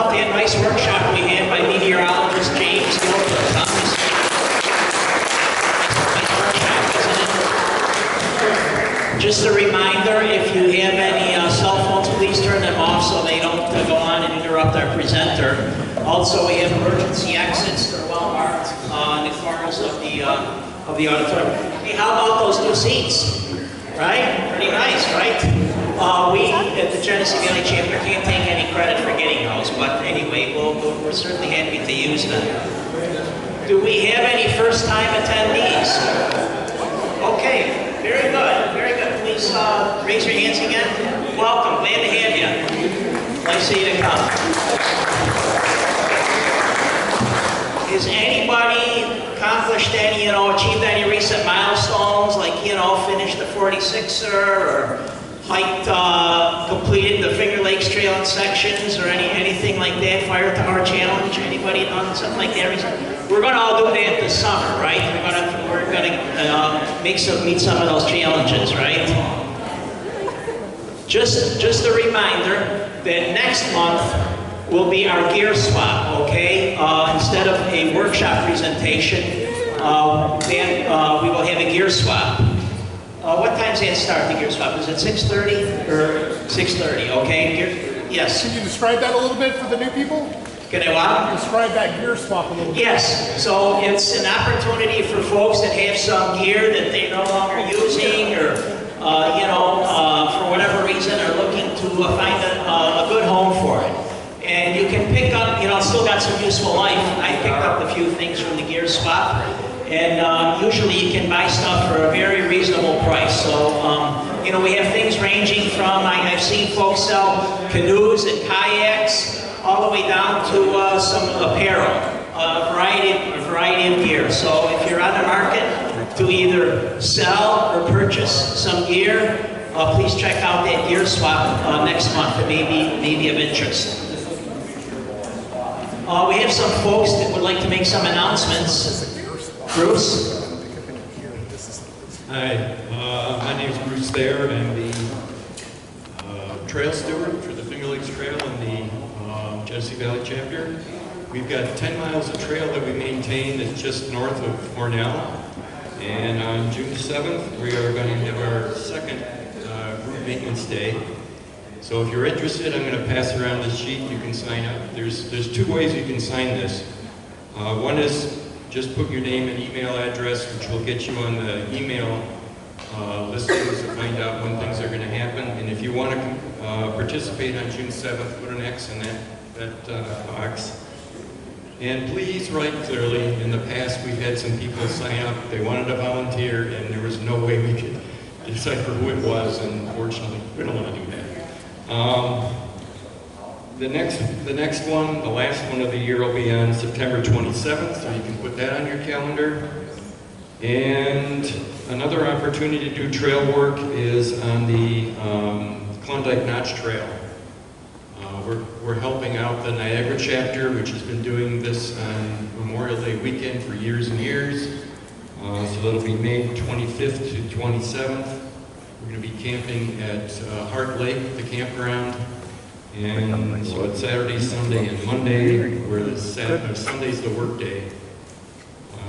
about that nice workshop we had by meteorologist James Gilbert. Just a reminder, if you have any cell phones, please turn them off so they don't go on and interrupt our presenter. Also, we have emergency exits. They're well marked in the corners of the auditorium. Hey, how about those new seats? Right? Pretty nice, right? We at the Genesee Valley Chapter can't take any credit for getting those, but anyway, we're certainly happy to use them. Do we have any first-time attendees? Okay, very good, very good. Please raise your hands again. Welcome, glad to have you. Nice of you to come. Has anybody accomplished any, achieved any recent milestones, like, finished the 46er or hiked, completed the Finger Lakes Trail in sections or anything like that? Fire to Our Challenge? Anybody done something like that recently? We're going to all do that this summer, right? We're going to meet some of those challenges, right? Just a reminder that next month will be our gear swap, okay? Instead of a workshop presentation, then we will have a gear swap. What time does that start, the gear swap? Is it 6:30 or 6:30, okay? Yes. Can you describe that a little bit for the new people? Can I what? Describe that gear swap a little bit. Yes, so it's an opportunity for folks that have some gear that they're no longer using or, for whatever reason are looking to find a good home for it. And you can pick up, it's still got some useful life. I picked up a few things from the gear swap. And usually you can buy stuff for a very reasonable price. So, we have things ranging from, I've seen folks sell canoes and kayaks, all the way down to some apparel, a variety of gear. So if you're on the market to either sell or purchase some gear, please check out that gear swap next month. It may be of interest. We have some folks that would like to make some announcements. Bruce? Hi, my name is Bruce Thayer. I'm the trail steward for the Finger Lakes Trail in the Genesee Valley chapter. We've got 10 miles of trail that we maintain that's just north of Hornell. And on June 7th, we are going to have our second route maintenance day. So if you're interested, I'm going to pass around this sheet. You can sign up. There's two ways you can sign this. One is just put your name and email address, which will get you on the email listings to find out when things are going to happen. And if you want to participate on June 7th, put an X in that box. And please write clearly. In the past, we've had some people sign up. They wanted to volunteer, and there was no way we could decipher who it was. And unfortunately, we don't want to do that. The next one, the last one of the year, will be on September 27th, so you can put that on your calendar. And another opportunity to do trail work is on the Klondike Notch Trail. We're helping out the Niagara chapter, which has been doing this on Memorial Day weekend for years and years. So that'll be May 25th to 27th. We're going to be camping at Hart Lake, the campground. And so it's Saturday, Sunday, and Monday, where Sunday's the work day.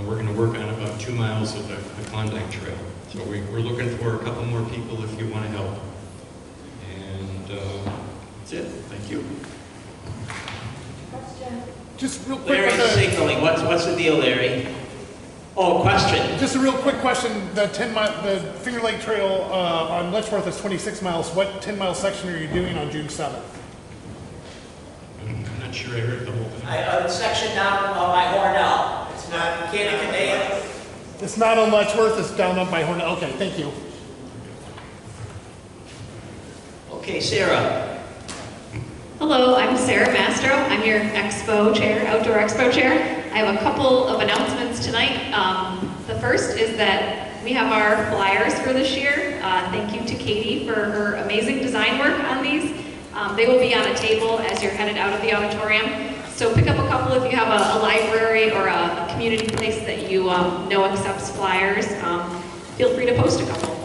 We're going to work on about 2 miles of the Klondike Trail. So we're looking for a couple more people if you want to help. And that's it. Thank you. Just real quick. Larry's signaling. What's the deal, Larry? Oh, question. Just a real quick question. The Finger Lake Trail on Letchworth is 26 miles. What 10-mile section are you doing on June 7th? I'm not sure I heard the whole thing. The section down by Hornell. It's not Canada. It's not on Letchworth. It's down up by Hornell. Okay, thank you. Okay, Sarah. Hello, I'm Sarah Mastro. I'm your expo chair, outdoor expo chair. I have a couple of announcements tonight. The first is that we have our flyers for this year. Thank you to Katie for her amazing design work on these. They will be on a table as you're headed out of the auditorium. So pick up a couple if you have a library or a community place that you know accepts flyers. Feel free to post a couple.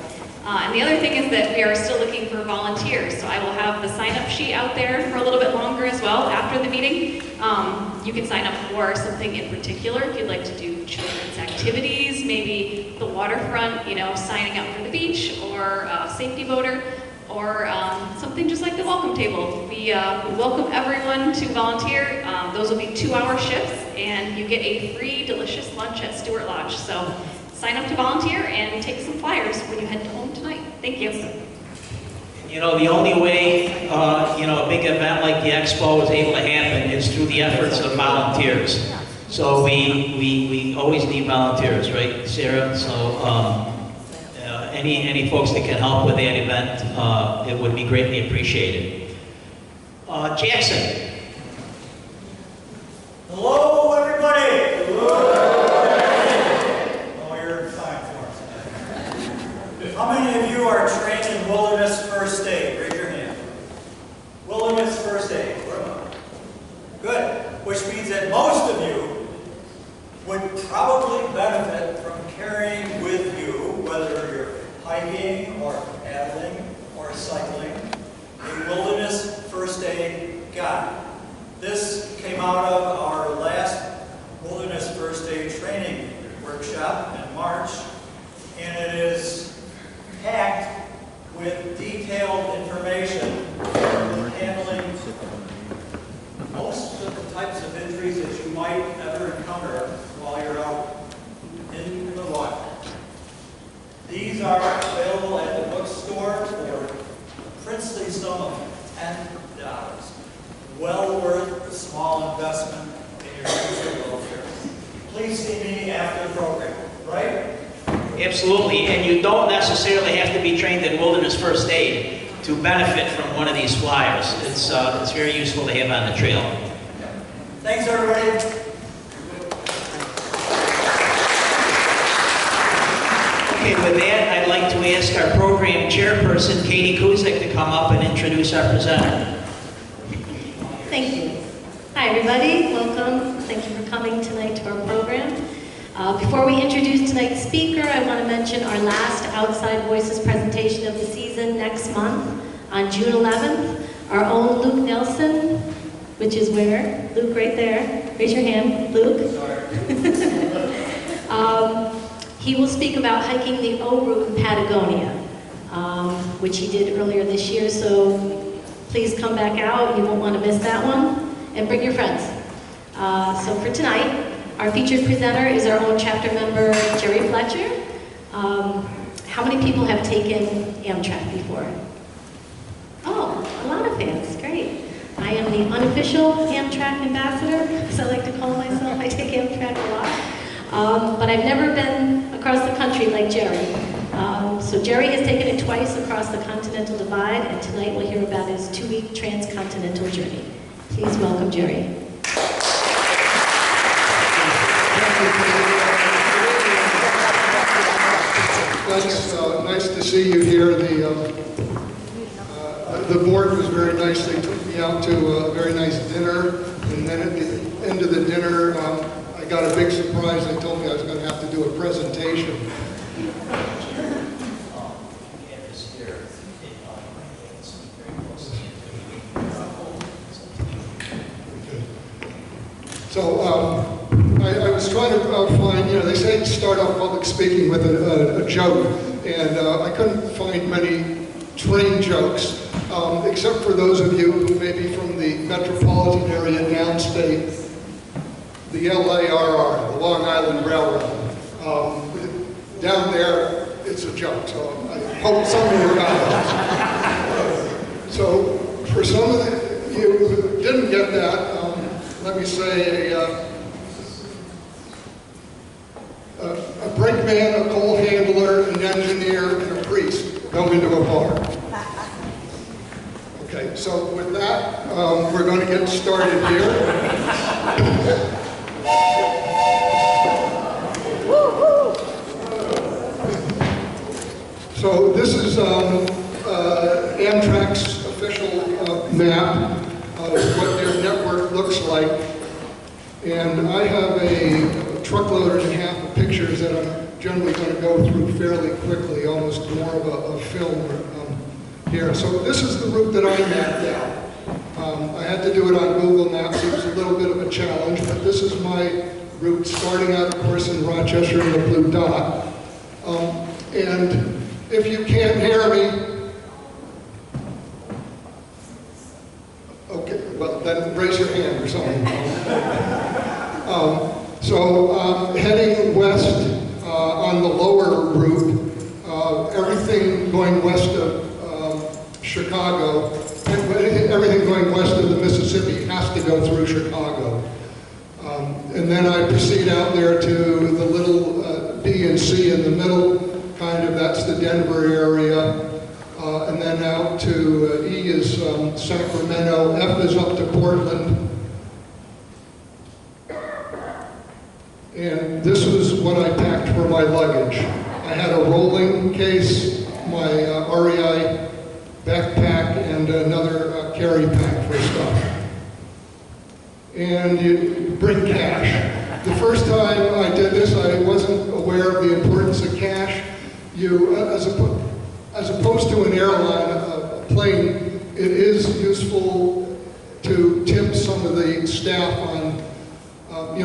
And the other thing is that we are still looking for volunteers. So I will have the sign-up sheet out there for a little bit longer as well after after the meeting. You can sign up for something in particular if you'd like to do children's activities, maybe the waterfront, you know, signing up for the beach, or safety voter, or something just like the welcome table. We welcome everyone to volunteer. Those will be 2-hour shifts, and you get a free delicious lunch at Stewart Lodge. So sign up to volunteer and take some flyers when you head home tonight. Thank you. You know, the only way, you know, a big event like the Expo is able to happen is through the efforts of volunteers. So we always need volunteers, right, Sarah? So any folks that can help with that event, it would be greatly appreciated. Jackson. Hello, everybody. Hello. Oh, you're in fine form tonight. How many of you are trained in wilderness first aid? Raise your hand. Wilderness first aid. Good. Which means that most of you would probably benefit from carrying with you, whether you're hiking or paddling or cycling, a wilderness first aid guide. This came out of our last wilderness first aid training workshop in March, and it is packed with detailed information for handling most of the types of injuries that you might ever encounter while you're out in the water. These are available at the bookstore for a princely sum of $10. Well worth the small investment in your future welfare. Please see me after the program, right? Absolutely, and you don't necessarily have to be trained in wilderness first aid to benefit from one of these flyers. It's very useful to have on the trail. Thanks, everybody. Okay, with that, I'd like to ask our program chairperson, Katie Kuzik, to come up and introduce our presenter. Thank you. Hi, everybody. Welcome. Thank you for coming tonight to our program. Before we introduce tonight's speaker, I want to mention our last Outside Voices presentation of the season next month on June 11th. Our own Luke Nelson, which is where? Luke, right there. Raise your hand, Luke. He will speak about hiking the O route in Patagonia, which he did earlier this year. So please come back out. You won't want to miss that one. And bring your friends. So for tonight, our featured presenter is our own chapter member, Jere Fletcher. How many people have taken Amtrak before? Oh, a lot of fans. Great. I am the unofficial Amtrak ambassador, as I like to call myself. I take Amtrak a lot. But I've never been across the country like Jere. So Jere has taken it twice across the Continental Divide, and tonight we'll hear about his 2-week transcontinental journey. Please welcome Jere. It's nice to see you here. The board was very nice. They took me out to a very nice dinner, and then at the end of the dinner, I got a big surprise. They told me I was going to have to do a presentation. So I was trying to find, they say start off public speaking with a joke, and I couldn't find many train jokes, except for those of you who may be from the metropolitan area downstate, the LARR, the Long Island Railroad. Down there, it's a joke, so I hope some of you got it. So for some of you who didn't get that, let me say a brakeman, a coal handler, an engineer, and a priest go into a bar. Okay, so with that, we're going to get started here. So this is Amtrak's official map of what their network looks like. And I have a truckload and a half of pictures that I'm generally going to go through fairly quickly, almost more of a film here. So this is the route that I mapped out. I had to do it on Google Maps. It was a little bit of a challenge, but this is my route starting out, of course, in Rochester in the Blue Dot. And if you can't hear me, okay, well, then raise your hand or something. Heading west on the lower route, everything going west of Chicago, everything going west of the Mississippi has to go through Chicago. And then I proceed out there to the little B and C in the middle, kind of, that's the Denver area. And then out to E is Sacramento, F is up to Portland. And this was what I packed for my luggage. I had a rolling case, my REI backpack, and another carry pack for stuff. And you bring cash. The first time I did this, I wasn't aware of the importance of cash. You, as opposed to an airline, a plane, it is useful to tip some of the staff on,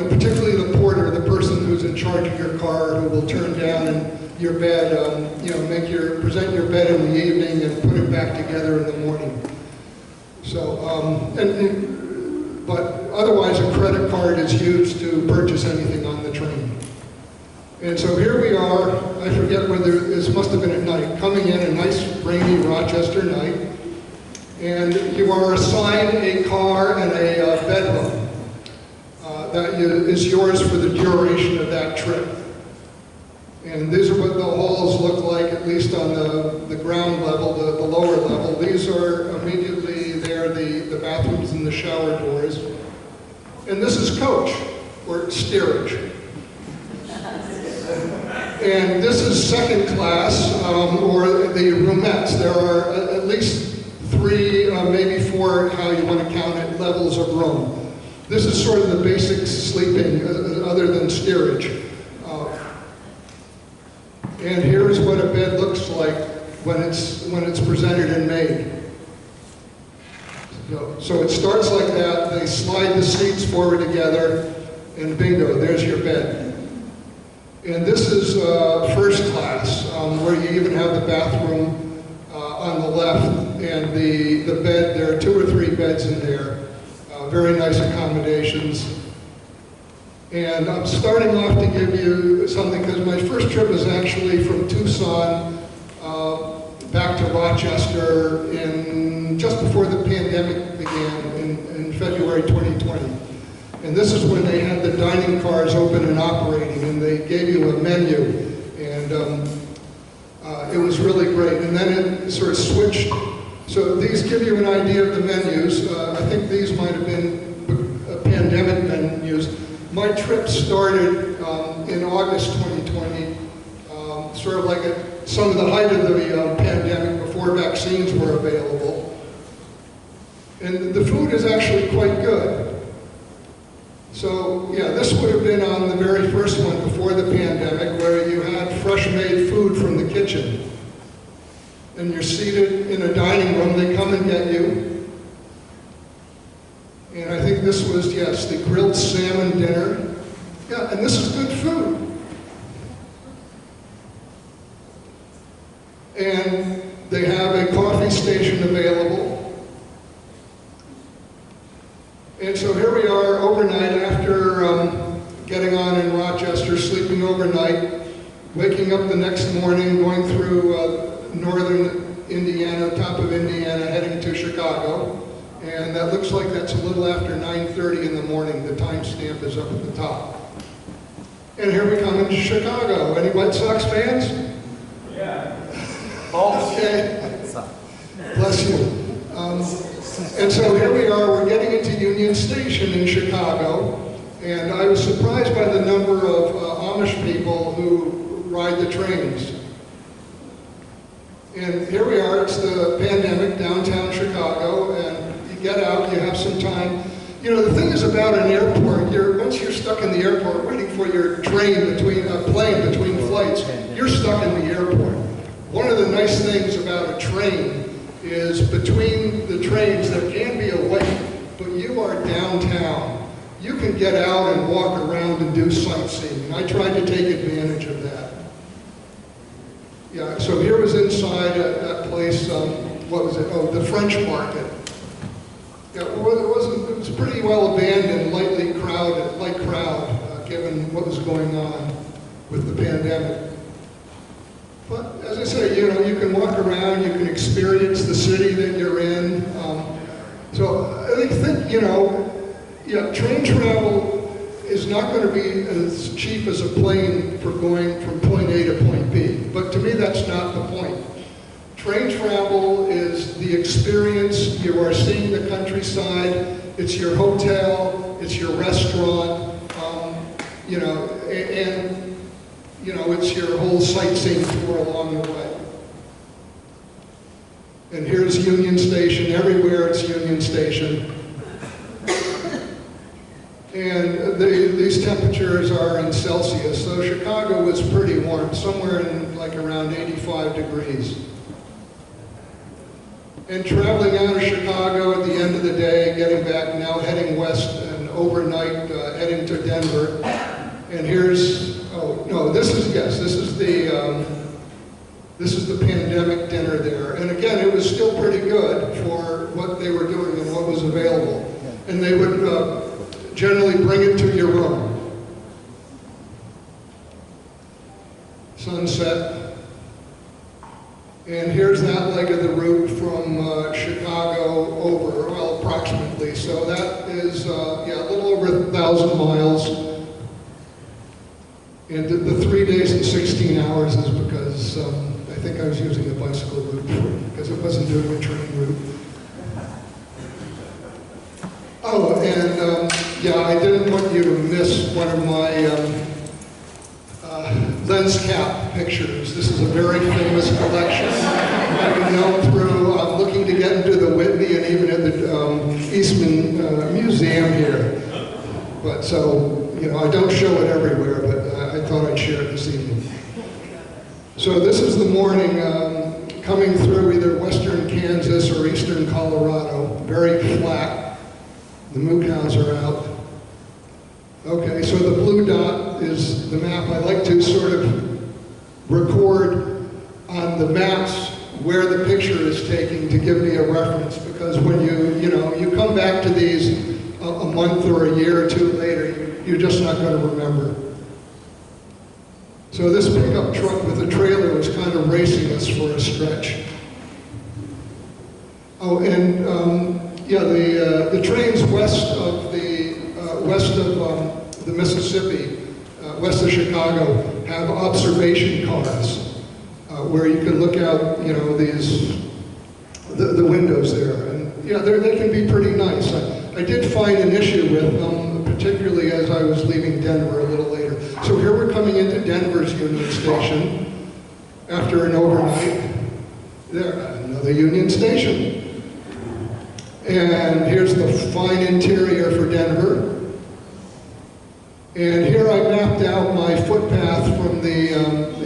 particularly the porter, the person who's in charge of your car, who will turn down your bed, present your bed in the evening and put it back together in the morning. So, but otherwise a credit card is used to purchase anything on the train. And so here we are, I forget whether this must have been at night, coming in a nice rainy Rochester night, and you are assigned a car and a bedroom that is yours for the duration of that trip. And these are what the halls look like, at least on the ground level, the lower level. These are immediately there, the bathrooms and the shower doors. And this is coach, or steerage. And this is second class, or the roomettes. There are at least 3, maybe 4, how you want to count it, levels of room. This is sort of the basic sleeping, other than steerage. And here's what a bed looks like when it's presented and made. So it starts like that. They slide the seats forward together, and bingo, there's your bed. And this is first class, where you even have the bathroom on the left, and the bed. There are 2 or 3 beds in there. Very nice accommodations. And I'm starting off to give you something, because my first trip was actually from Tucson back to Rochester just before the pandemic began in February 2020. And this is when they had the dining cars open and operating, and they gave you a menu, and it was really great. And then it sort of switched. So these give you an idea of the menus. I think these might have been pandemic menus. My trip started in August 2020, sort of like at some of the height of the pandemic, before vaccines were available. And the food is actually quite good. So yeah, this would have been on the very first one before the pandemic, where you had fresh-made food from the kitchen. And you're seated in a dining room, they come and get you. And I think this was, yes, the grilled salmon dinner. Yeah, and this is good food. And they have a coffee station available. And so here we are overnight, after getting on in Rochester, sleeping overnight, waking up the next morning, going through northern Indiana, top of Indiana, heading to Chicago. And that looks like that's a little after 9:30 in the morning. The timestamp is up at the top. And here we come into Chicago. Any White Sox fans? Yeah. Okay. Bless you. And so here we are, we're getting into Union Station in Chicago, and I was surprised by the number of Amish people who ride the trains. And here we are, it's the pandemic, downtown Chicago, and you get out, you have some time. You know, the thing is about an airport, once you're stuck in the airport waiting for your plane between flights, you're stuck in the airport. One of the nice things about a train is between the trains there can be a wait, but you are downtown. You can get out and walk around and do sightseeing, and I tried to take advantage of that. Yeah, so here was inside that place, what was it? Oh, the French Market. Yeah, well, it was pretty well abandoned, light crowd, given what was going on with the pandemic. But as I say, you know, you can walk around, you can experience the city that you're in. So I think, you know, yeah, train travel is not going to be as cheap as a plane for going from point A to point B. But to me, that's not the point. Train travel is the experience. You are seeing the countryside. It's your hotel. It's your restaurant. You know, and you know, it's your whole sightseeing tour along the way. And here's Union Station. Everywhere it's Union Station. And these temperatures are in Celsius. So Chicago was pretty warm, somewhere in like around 85 degrees. And traveling out of Chicago at the end of the day, getting back now, heading west and overnight, heading to Denver. And here's, oh no, this is the pandemic dinner there. And again, it was still pretty good for what they were doing and what was available. And they would generally bring it to your room. Sunset. And here's that leg of the route from Chicago over, well, approximately. So that is, yeah, a little over 1,000 miles. And the 3 days and 16 hours is because I think I was using the bicycle route because it wasn't doing a train route. Oh, and yeah, I didn't want you to miss one of my lens cap pictures. This is a very famous collection. I've been known through looking to get into the Whitney and even at the Eastman Museum here. But so, you know, I don't show it everywhere, but I thought I'd share it this evening. So this is the morning coming through either western Kansas or eastern Colorado, very flat. The moo cows are out. Okay, so the blue dot is the map. I like to sort of record on the maps where the picture is taking to give me a reference, because when you come back to these a month or a year or two later, you're just not going to remember. So this pickup truck with a trailer was kind of racing us for a stretch. Oh, and yeah, the trains west of the Mississippi, west of Chicago, have observation cars where you can look out, you know, the windows there, and yeah, they can be pretty nice. I did find an issue with them, particularly as I was leaving Denver a little later. So here we're coming into Denver's Union Station after an overnight. There, another Union Station. And here's the fine interior for Denver. And here I mapped out my footpath from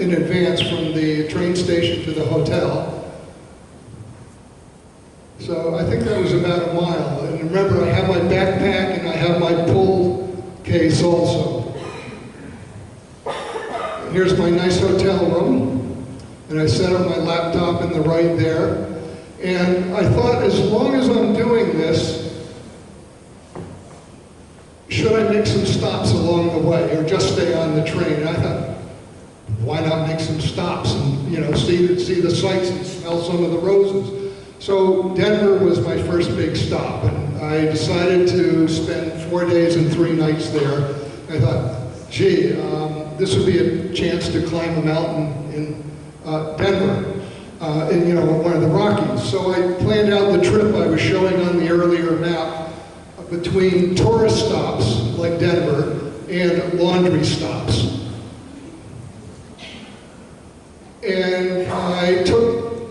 in advance from the train station to the hotel. So I think that was about a mile. And remember, I have my backpack and I have my pull case also. And here's my nice hotel room. And I set up my laptop in the right there. And I thought, as long as I'm doing this, should I make some stops along the way or just stay on the train? And I thought, why not make some stops and, you know, see the sights and smell some of the roses? So Denver was my first big stop, and I decided to spend 4 days and 3 nights there. I thought, gee, this would be a chance to climb a mountain in Denver. In, you know, one of the Rockies. So I planned out the trip I was showing on the earlier map between tourist stops like Denver and laundry stops. And I took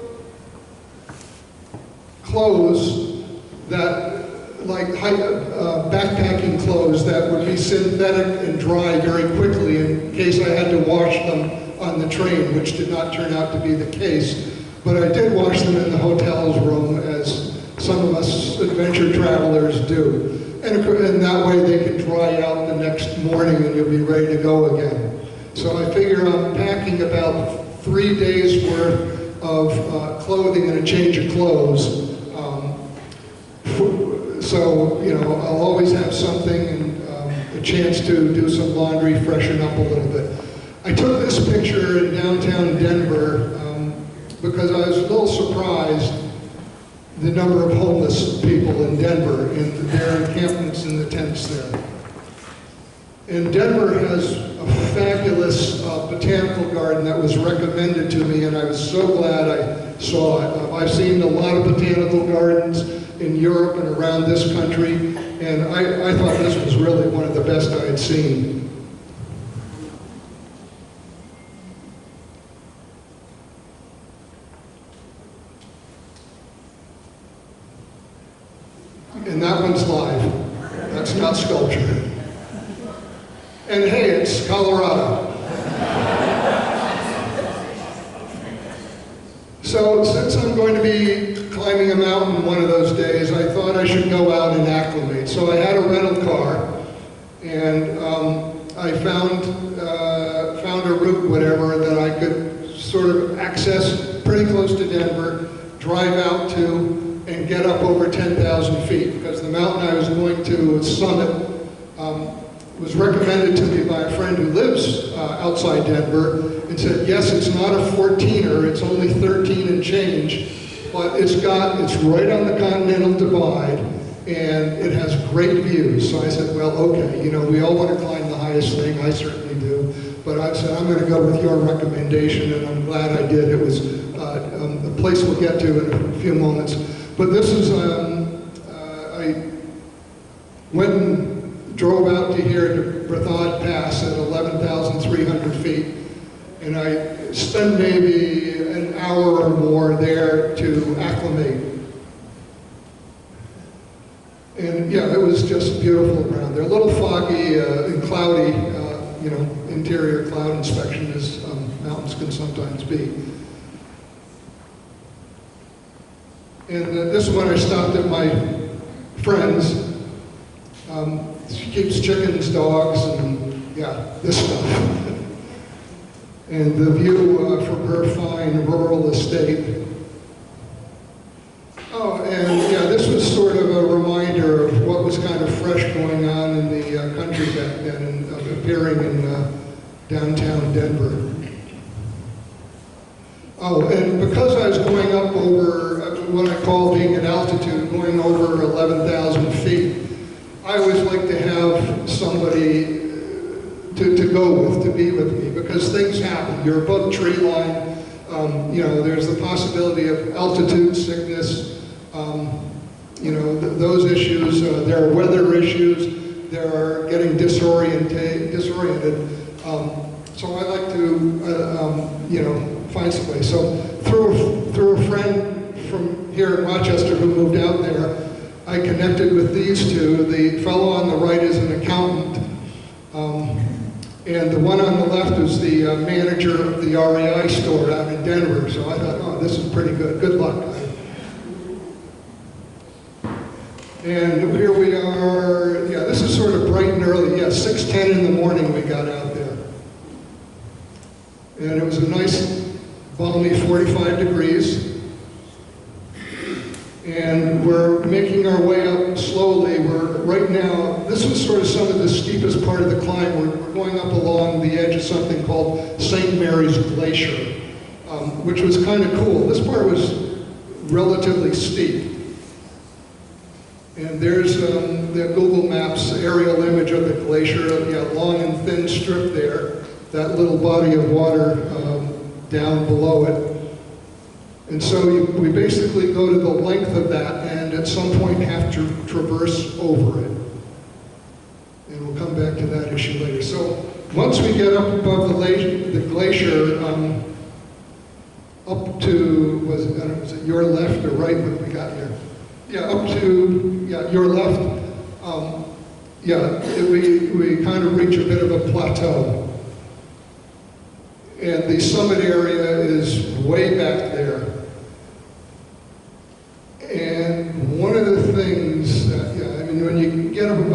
clothes that, like backpacking clothes that would be synthetic and dry very quickly in case I had to wash them on the train, which did not turn out to be the case. But I did wash them in the hotel's room, as some of us adventure travelers do. And that way they can dry out the next morning and you'll be ready to go again. So I figure I'm packing about 3 days worth of clothing and a change of clothes. So, you know, I'll always have something and a chance to do some laundry, freshen up a little bit. I took this picture in downtown Denver because I was a little surprised the number of homeless people in Denver and their encampments in the tents there. And Denver has a fabulous botanical garden that was recommended to me, and I was so glad I saw it. I've seen a lot of botanical gardens in Europe and around this country, and I thought this was really one of the best I had seen. And that one's live. That's not sculpture. And hey, it's Colorado. So since I'm going to be climbing a mountain one of those days, I thought I should go out and acclimate. So I had a rental car, and I found a route, whatever, that I could sort of access pretty close to Denver, drive out to, and get up over 10,000 feet, because the mountain I was going to summit was recommended to me by a friend who lives outside Denver, and said, yes, it's not a 14er, it's only 13 and change, but it's right on the Continental Divide, and it has great views. So I said, well, okay, you know, we all want to climb the highest thing, I certainly do, but I said, I'm going to go with your recommendation, and I'm glad I did. It was a place we'll get to in a few moments. But this is, I went and drove out to here to Brethad Pass at 11,300 feet, and I spent maybe an hour or more there to acclimate. And yeah, it was just beautiful around there. A little foggy and cloudy, you know, interior cloud inspection as mountains can sometimes be. And this is when I stopped at my friend's. She keeps chickens, dogs, and yeah, this stuff. And the view from her fine rural estate. Oh, and yeah, this was sort of a reminder of what was kind of fresh going on in the country back then, and appearing in downtown Denver. Oh, and because I was going up over what I call being at altitude, going over 11,000 feet, I always like to have somebody to go with, to be with me, because things happen. You're above tree line, you know, there's the possibility of altitude sickness, you know, those issues. There are weather issues. There are getting disoriented. So I like to, you know, find some way. So through a friend from here in Rochester who moved out there, I connected with these two. The fellow on the right is an accountant, and the one on the left is the manager of the REI store out in Denver. So I thought, oh, this is pretty good. Good luck. And here we are. Yeah, this is sort of bright and early. Yeah, 6:10 in the morning we got out there. And it was a nice, balmy 45 degrees. And we're making our way up slowly. We're right now, this was sort of some of the steepest part of the climb. We're going up along the edge of something called St. Mary's Glacier, which was kind of cool. This part was relatively steep. And there's the Google Maps aerial image of the glacier, yeah, long and thin strip there, that little body of water down below it. And so we basically go to the length of that, and at some point have to traverse over it. And we'll come back to that issue later. So once we get up above the glacier, up to, was it your left or right? What have we got here? Yeah, up to, yeah, your left. We kind of reach a bit of a plateau. And the summit area is way back there.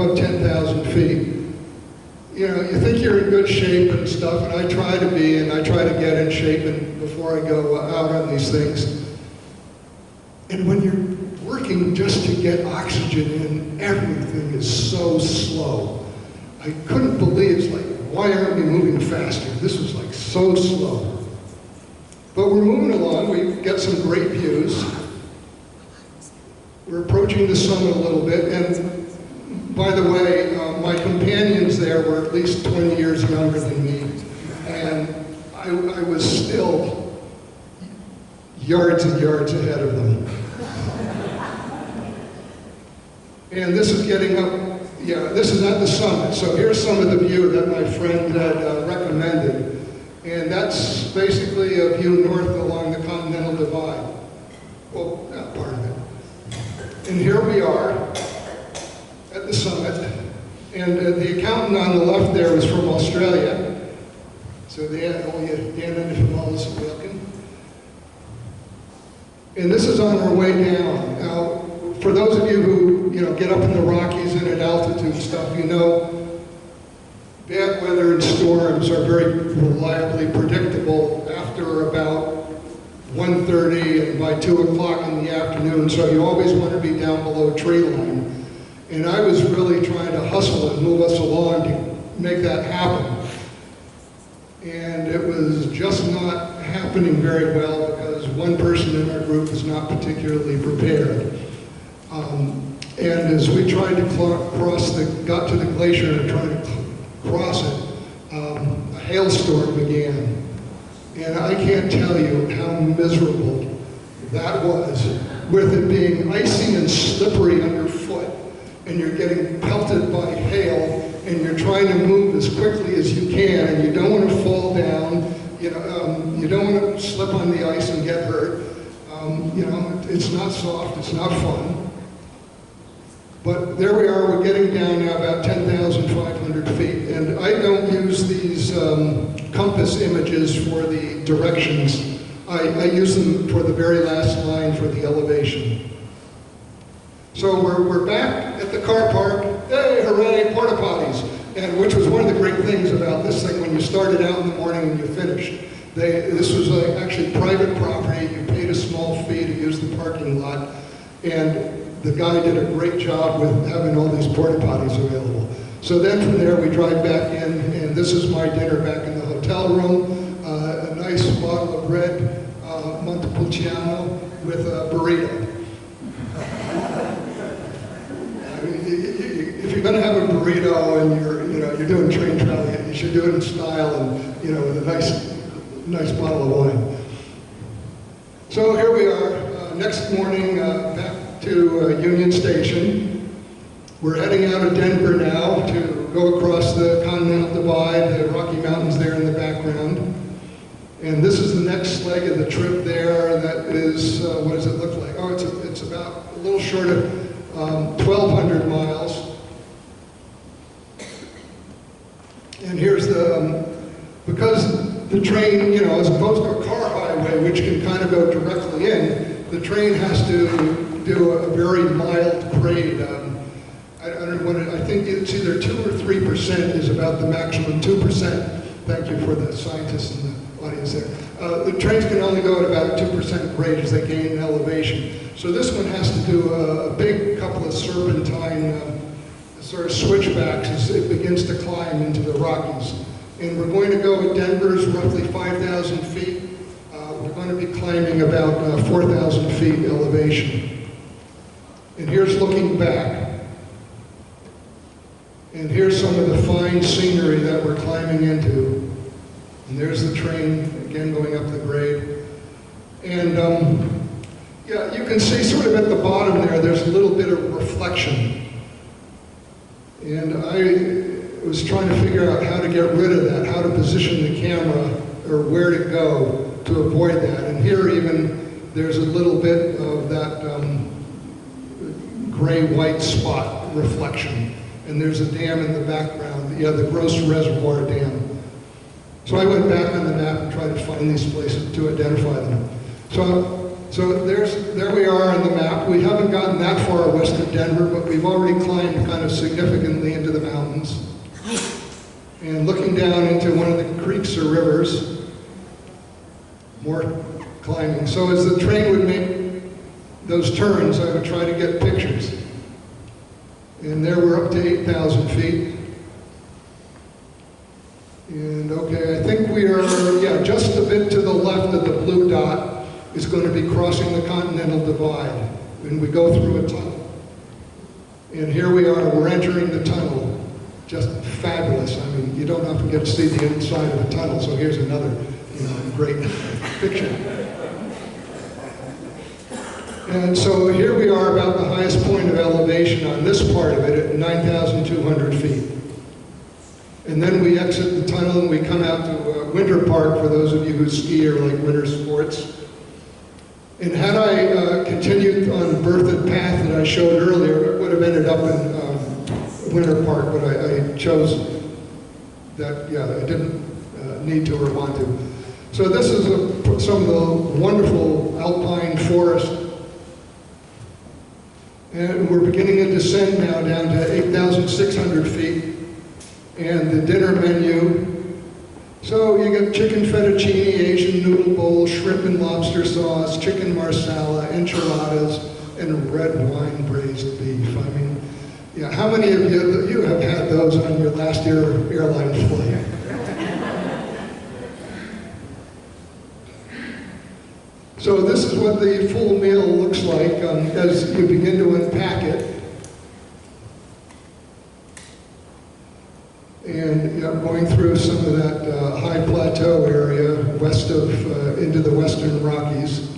above 10,000 feet. You know, you think you're in good shape and stuff, and I try to be, and I try to get in shape before I go out on these things. And when you're working just to get oxygen in, everything is so slow. I couldn't believe, it's like, why aren't we moving faster? This was like so slow. But we're moving along, we get some great views. We're approaching the summit a little bit, and by the way, my companions there were at least 20 years younger than me, and I was still yards and yards ahead of them. And this is getting up, yeah, this is at the summit, so here's some of the view that my friend had recommended. And that's basically a view north along the Continental Divide. Well, not part of it. And here we are at the summit. And the accountant on the left there was from Australia. So they had all your welcome. And this is on our way down. Now, for those of you who get up in the Rockies and at altitude stuff, you know bad weather and storms are very reliably predictable after about 1:30 and by 2 o'clock in the afternoon, so you always want to be down below tree line. And I was really trying to hustle and move us along to make that happen. And it was just not happening very well because one person in our group was not particularly prepared. And as we tried to got to the glacier and tried to cross it, a hailstorm began. And I can't tell you how miserable that was, with it being icy and slippery underfoot, and you're getting pelted by hail, and you're trying to move as quickly as you can, and you don't want to fall down, you don't want to slip on the ice and get hurt. It's not soft, it's not fun. But there we are, we're getting down now about 10,500 feet. And I don't use these compass images for the directions. I use them for the very last line for the elevation. So we're back at the car park. Hey, hooray, porta potties. And which was one of the great things about this thing when you started out in the morning and you finished. This was actually private property. You paid a small fee to use the parking lot. And the guy did a great job with having all these porta potties available. So then from there we drive back in, and this is my dinner back in the hotel room. A nice bottle of red Montepulciano with a burrito. I mean, if you're going to have a burrito and you're doing train travel, you should do it in style and with a nice bottle of wine. So here we are. Next morning, back to Union Station. We're heading out of Denver now to go across the Continental Divide, the Rocky Mountains there in the background. And this is the next leg of the trip there. That is, what does it look like? Oh, it's about a little short of 1,200 miles. And here's because the train, as opposed to a car highway, which can kind of go directly in, the train has to do a very mild grade. I don't know I think it's either 2 or 3% is about the maximum. 2%. Thank you for the scientists in the audience there. The trains can only go at about 2% grade as they gain in elevation. So this one has to do a big couple of serpentine sort of switchbacks as it begins to climb into the Rockies. And we're going to go at Denver's roughly 5,000 feet. We're going to be climbing about 4,000 feet elevation. And here's looking back. And here's some of the fine scenery that we're climbing into. And there's the train, again, going up the grade. And yeah, you can see sort of at the bottom there's a little bit of reflection. And I was trying to figure out how to get rid of that, how to position the camera, or where to go to avoid that. And here even, there's a little bit of that gray-white spot reflection. And there's a dam in the background, the Gross Reservoir Dam. So I went back on the map and tried to find these places to identify them. So So there we are on the map. We haven't gotten that far west of Denver, but we've already climbed kind of significantly into the mountains. And looking down into one of the creeks or rivers, more climbing. So as the train would make those turns, I would try to get pictures. And there we're up to 8,000 feet. And okay, I think we are, yeah, just a bit to the left of the blue dot is going to be crossing the Continental Divide. And we go through a tunnel. And here we are, we're entering the tunnel. Just fabulous. I mean, you don't often get to see the inside of a tunnel, so here's another, great picture. And so here we are about the highest point of elevation on this part of it at 9,200 feet. And then we exit the tunnel and we come out to Winter Park for those of you who ski or like winter sports. And had I continued on the berthed path that I showed earlier, it would have ended up in Winter Park, but I chose that, yeah, I didn't need to or want to. So this is some of the wonderful alpine forest. And we're beginning a descent now down to 8,600 feet. And the dinner menu. So you get chicken fettuccine, Asian noodle bowl, shrimp and lobster sauce, chicken marsala, enchiladas, and red wine braised beef. I mean, yeah, how many of you have had those on your last airline flight? So this is what the full meal looks like as you begin to unpack it. And going through some of that high plateau area west of, into the western Rockies.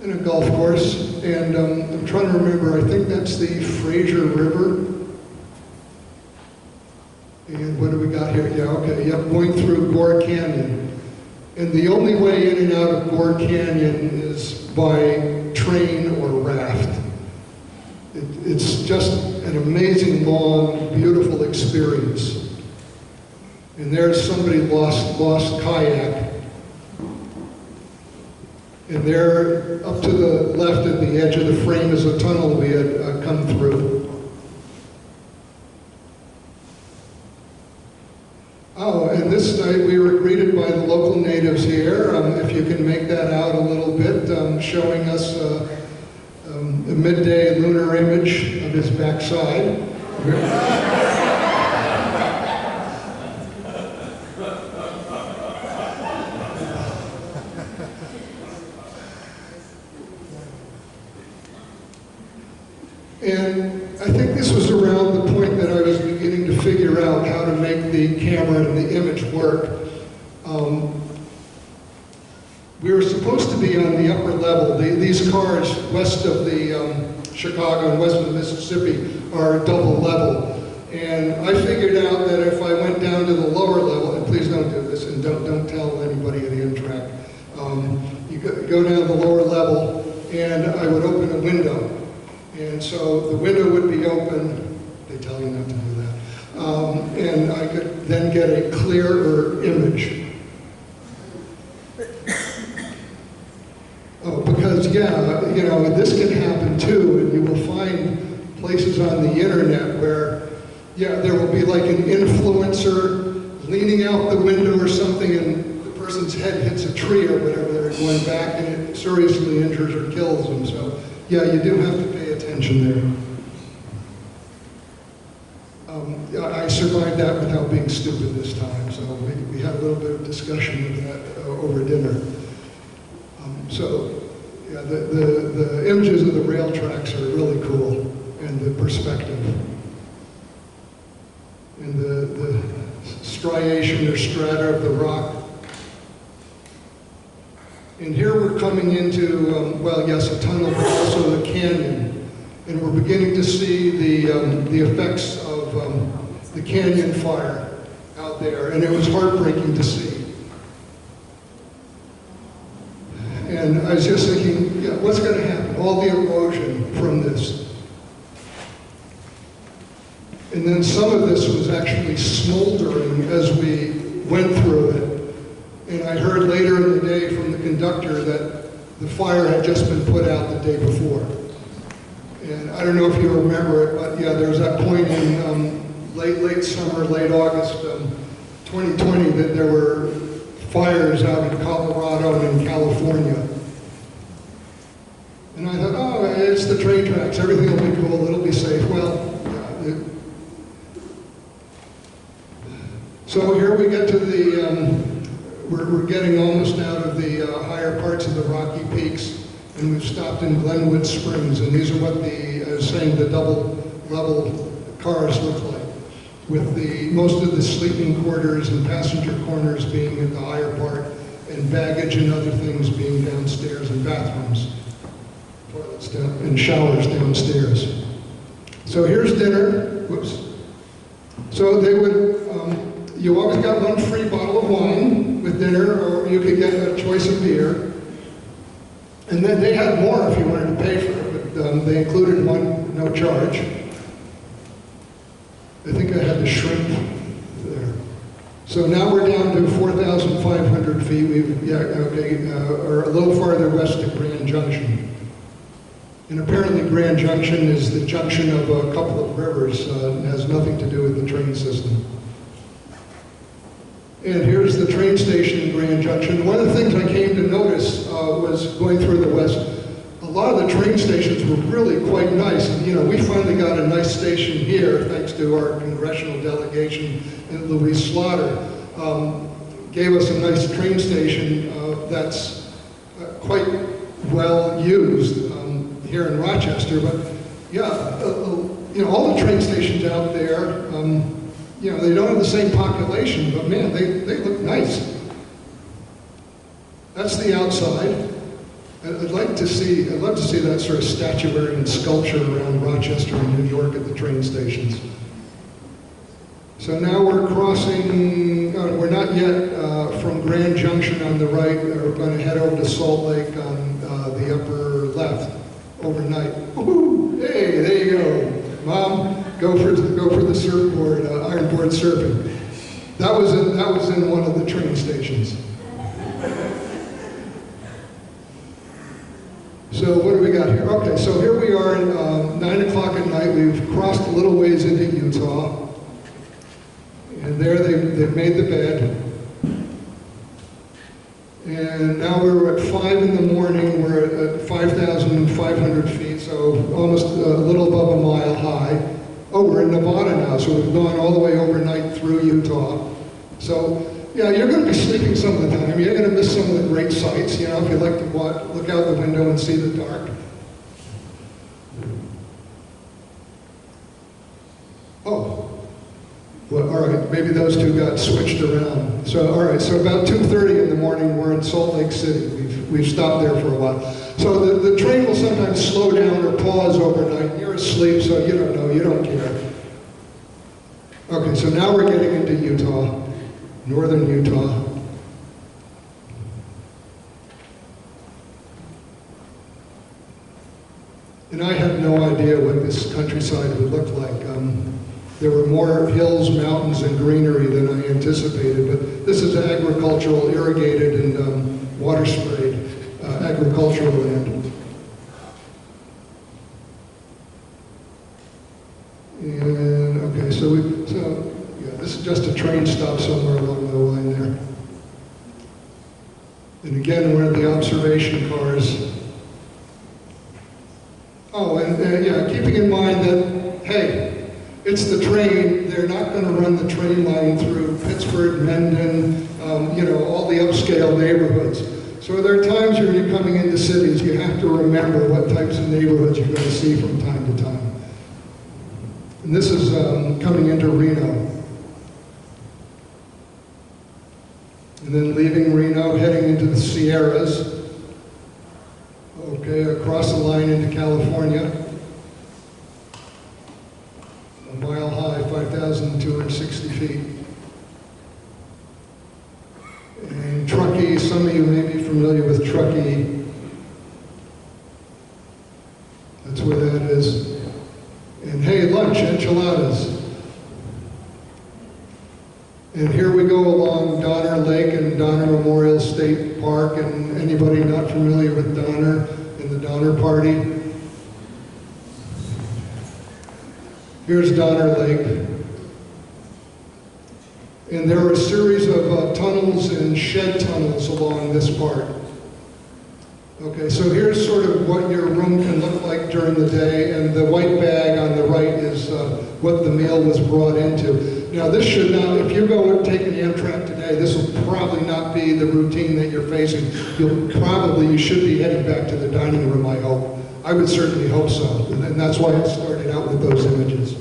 And a golf course. And I'm trying to remember, I think that's the Fraser River. And what do we got here? Yeah, okay, yep, going through Gore Canyon. And the only way in and out of Gore Canyon is by train or raft. It's just an amazing, long, beautiful experience. And there's somebody lost kayak. And there, up to the left at the edge of the frame is a tunnel we had come through. Oh, and this night we were greeted by the local natives here, if you can make that out a little bit, showing us a midday lunar image of his backside. And I think this was around the point that I was beginning to figure out how to make the camera and the image work. We were supposed to be on the upper level. These cars west of the Chicago and west of the Mississippi are double level. And I figured out that if I went down to the lower level, and please don't do this, and don't tell anybody at Amtrak, you go down to the lower level, and I would open a window. And so the window would be open. They tell you not to do that. And I could then get a clearer image. Oh, because, yeah, this can happen too, and you will find places on the internet where, yeah, there will be like an influencer leaning out the window or something, and the person's head hits a tree or whatever, they're going back, and it seriously injures or kills them. So, yeah, you do have to pay attention there. I survived that without being stupid this time, so we had a little bit of discussion of that over dinner. So, yeah, the images of the rail tracks are really cool, and the perspective. And the striation or strata of the rock. And here we're coming into, well, yes, a tunnel, but also a canyon. And we're beginning to see the effects of the canyon fire out there, and it was heartbreaking to see. And I was just thinking, yeah, what's going to happen? All the erosion from this. And then some of this was actually smoldering as we went through it. And I heard later in the day from the conductor that The fire had just been put out the day before. And I don't know if you remember it, but yeah, there was that point in late summer, late August 2020 that there were fires out in Colorado and in California. And I thought, oh, it's the train tracks, everything will be cool, it'll be safe. Well, yeah, so here we get to the, we're getting almost out of the higher parts of the Rocky Peaks, and we've stopped in Glenwood Springs, and these are what the double level cars look like, with most of the sleeping quarters and passenger corners being at the higher part, and baggage and other things being downstairs, and bathrooms, toilets down, and showers downstairs. So here's dinner. Whoops. So they would, you always got one free bottle of wine with dinner, or you could get a choice of beer. And then they had more if you wanted to pay for it, but they included one, no charge. I think I had the shrimp there. So now we're down to 4,500 feet. Or a little farther west to Grand Junction. And apparently Grand Junction is the junction of a couple of rivers. It has nothing to do with the train system. And here's the train station in Grand Junction. One of the things I came to notice was going through the west, a lot of the train stations were really quite nice. And, you know, we finally got a nice station here, thanks to our congressional delegation and Louise Slaughter. Gave us a nice train station that's quite well used here in Rochester. But yeah, you know, all the train stations out there, you know, they don't have the same population, but man, they look nice. That's the outside. I'd love to see that sort of statuary and sculpture around Rochester and New York at the train stations. So now we're crossing, we're not yet from Grand Junction on the right. We're going to head over to Salt Lake on the upper left overnight. Woohoo! Hey, there you go. Mom, go for the surfboard, ironboard surfing. That was in one of the train stations. So what do we got here? Okay, so here we are at 9 o'clock at night. We've crossed a little ways into Utah. And there they've made the bed. And now we're at 5 in the morning. We're at 5,500 feet, so almost a little above a mile high. Oh, we're in Nevada now, so we've gone all the way overnight through Utah. So, yeah, you're going to be sleeping some of the time. You're going to miss some of the great sights, you know, if you like to look out the window and see the dark. Oh. Well, all right, maybe those two got switched around. So, all right, so about 2:30 in the morning, we're in Salt Lake City. We've stopped there for a while. So the train will sometimes slow down or pause overnight. You're asleep, so you don't know, you don't care. Okay, so now we're getting into Utah, northern Utah. And I have no idea what this countryside would look like. There were more hills, mountains, and greenery than I anticipated, but this is agricultural, irrigated, and water-sprayed agricultural land. And, okay, so yeah, this is just a train stop somewhere along the line there. And again, one of the observation cars. Oh, and yeah, keeping in mind that, hey, it's the train. They're not going to run the train line through Pittsburgh, Mendon, you know, all the upscale neighborhoods. So there are times when you're coming into cities, you have to remember what types of neighborhoods you're going to see from time to time. And this is coming into Reno. And then leaving Reno, heading into the Sierras. Okay, across the line into California. A mile high, 5,260 feet. And Truckee, some of you may be familiar with Truckee. That's where that is. And hey, lunch, enchiladas. And here we go along Donner Lake and Donner Memorial State Park, and anybody not familiar with Donner and the Donner Party? Here's Donner Lake. And there are a series of tunnels and shed tunnels along this part. Okay, so here's sort of what your room can look like during the day, and the white bag on the right is what the meal was brought into. Now this should not, if you go and take an Amtrak today, this will probably not be the routine that you're facing. You should be heading back to the dining room, I hope. I would certainly hope so, and that's why I started out with those images.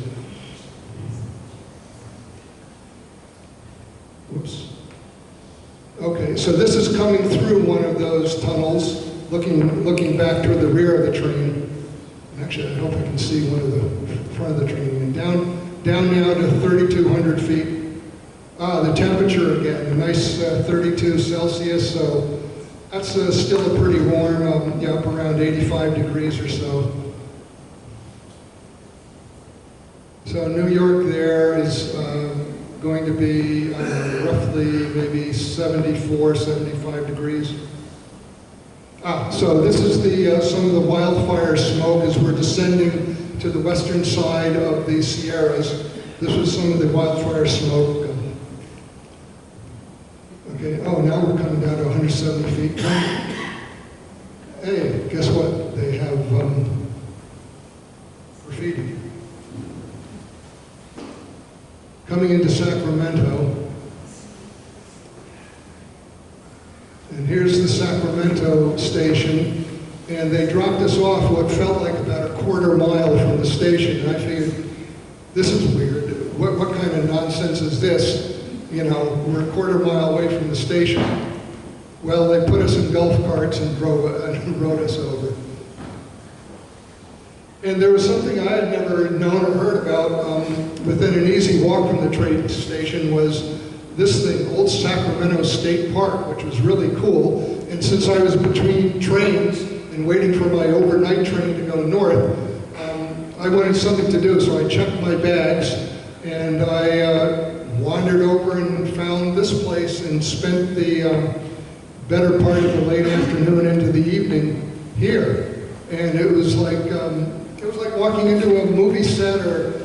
Whoops. Okay, so this is coming through one of those tunnels, looking back toward the rear of the train. Actually, I hope I can see one of the front of the train. And down now to 3,200 feet. The temperature again, a nice 32 Celsius, so that's still a pretty warm, up around 85 degrees or so. So New York there is going to be roughly maybe 74, 75 degrees. So this is some of the wildfire smoke as we're descending to the western side of the Sierras. This was some of the wildfire smoke. Okay, now we're coming down to 170 feet. Hey, guess what? They have graffiti. Coming into Sacramento. And here's the Sacramento station, and they dropped us off what felt like about a quarter mile from the station. And I figured, this is weird. What kind of nonsense is this? We're a quarter mile away from the station. Well, they put us in golf carts and rode us over. And there was something I had never known or heard about. Within an easy walk from the train station was this thing, Old Sacramento State Park, which was really cool. And since I was between trains and waiting for my overnight train to go north, I wanted something to do, so I checked my bags, and I wandered over and found this place and spent the better part of the late afternoon into the evening here. And it was like walking into a movie set, or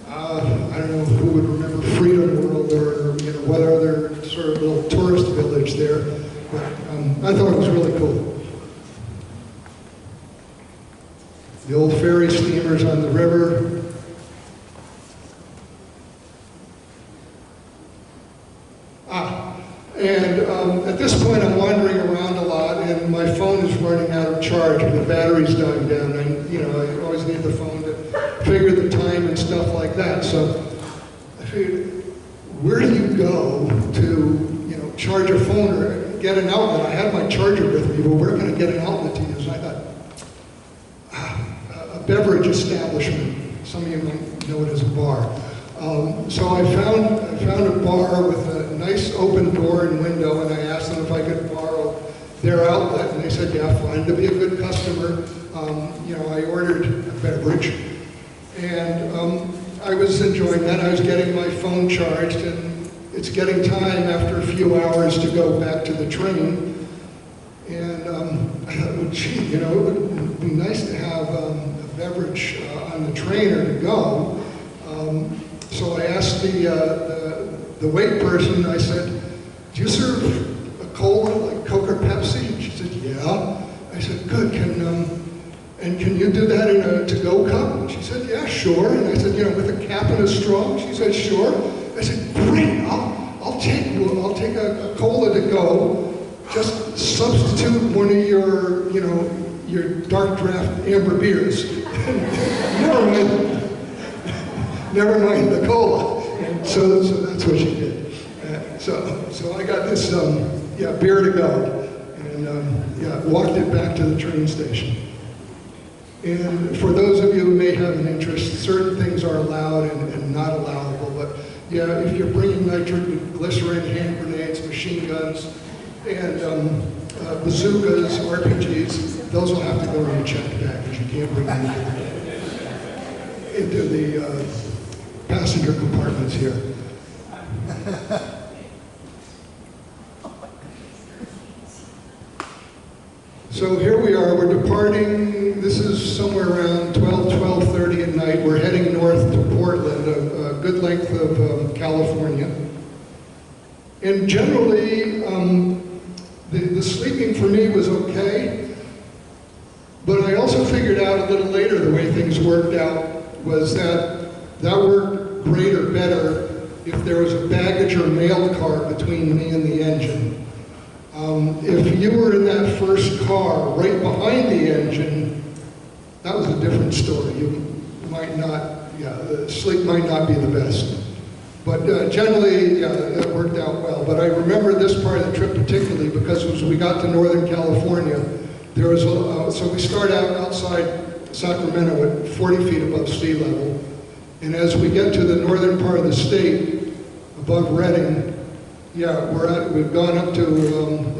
I don't know who would remember Freedom World, or what other sort of little tourist village there. But I thought it was really cool. The old ferry steamers on the river. And at this point I'm wandering around a lot, and my phone is running out of charge, and the battery's dying down. I always need the phone to figure the time and stuff like that. So I figured, where do you go to, charge a phone or get an outlet? I had my charger with me, but where can I get an outlet to use? And I thought, a beverage establishment. Some of you might know it as a bar. So I found a bar with a nice open door and window, and I asked them if I could borrow their outlet, and they said, yeah, fine, to be a good customer. I ordered a beverage, and I was enjoying that. I was getting my phone charged, and it's getting time after a few hours to go back to the train. And I thought, well, gee, it would be nice to have a beverage on the train or to go. So I asked the wait person, I said, do you serve a cola like Coke or Pepsi? And she said, yeah. I said, good, can you do that in a to-go cup? And she said, yeah, sure. And I said, with a cap and a straw? She said, sure. I said, great, I'll take a cola to go. Just substitute one of your dark draft amber beers. Never mind the cola. So that's what she did. So I got this beer to go, and walked it back to the train station. And for those of you who may have an interest, certain things are allowed and not allowable. But if you're bringing nitroglycerin, hand grenades, machine guns, and bazookas, RPGs, those will have to go in your checked baggage. You can't bring them into the passenger compartments here. So here we are, we're departing, this is somewhere around 12:30 at night. We're heading north to Portland, a good length of California. And generally, the sleeping for me was okay, but I also figured out a little later the way things worked out was that worked great or better if there was a baggage or mail car between me and the engine. If you were in that first car right behind the engine, that was a different story. You might not, sleep might not be the best. But generally, it worked out well. But I remember this part of the trip particularly because as we got to Northern California, there was so we start out outside Sacramento at 40 feet above sea level. And as we get to the northern part of the state, above Redding, we've gone up to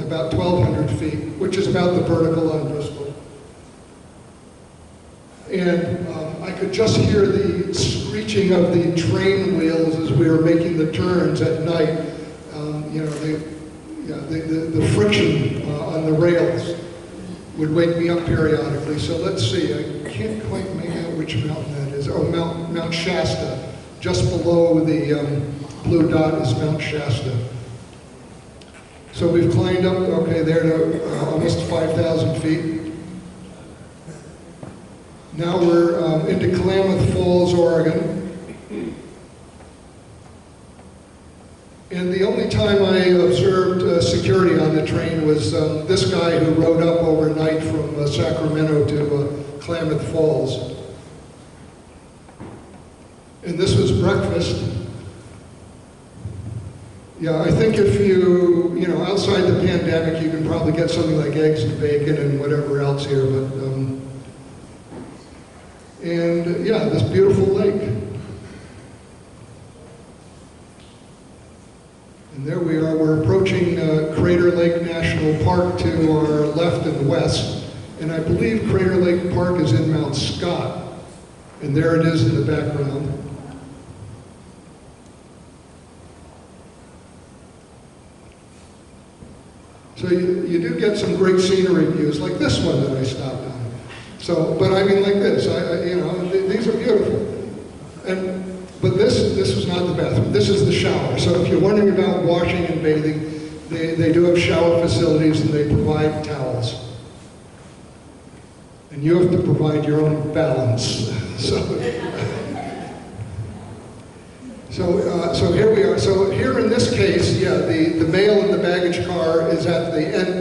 about 1,200 feet, which is about the vertical on Bristol. And I could just hear the screeching of the train wheels as we were making the turns at night. The friction on the rails would wake me up periodically. So let's see, I can't quite make out which mountain that is. Oh, Mount Shasta. Just below the blue dot is Mount Shasta. So we've climbed up, okay, there to almost 5,000 feet. Now we're into Klamath Falls, Oregon. And the only time I observed security on the train was this guy who rode up overnight from Sacramento to Klamath Falls. And this was breakfast. Yeah, I think if outside the pandemic, you can probably get something like eggs and bacon and whatever else here, but, this beautiful lake. And there we are, we're approaching Crater Lake National Park to our left and west, and I believe Crater Lake Park is in Mount Scott, and there it is in the background. So you do get some great scenery views, like this one that I stopped on. So, but I mean like this, these are beautiful. But this was not the bathroom, this is the shower. So if you're wondering about washing and bathing, they do have shower facilities and they provide towels. And you have to provide your own balance. So here we are. So here in this case, the mail in the baggage car is at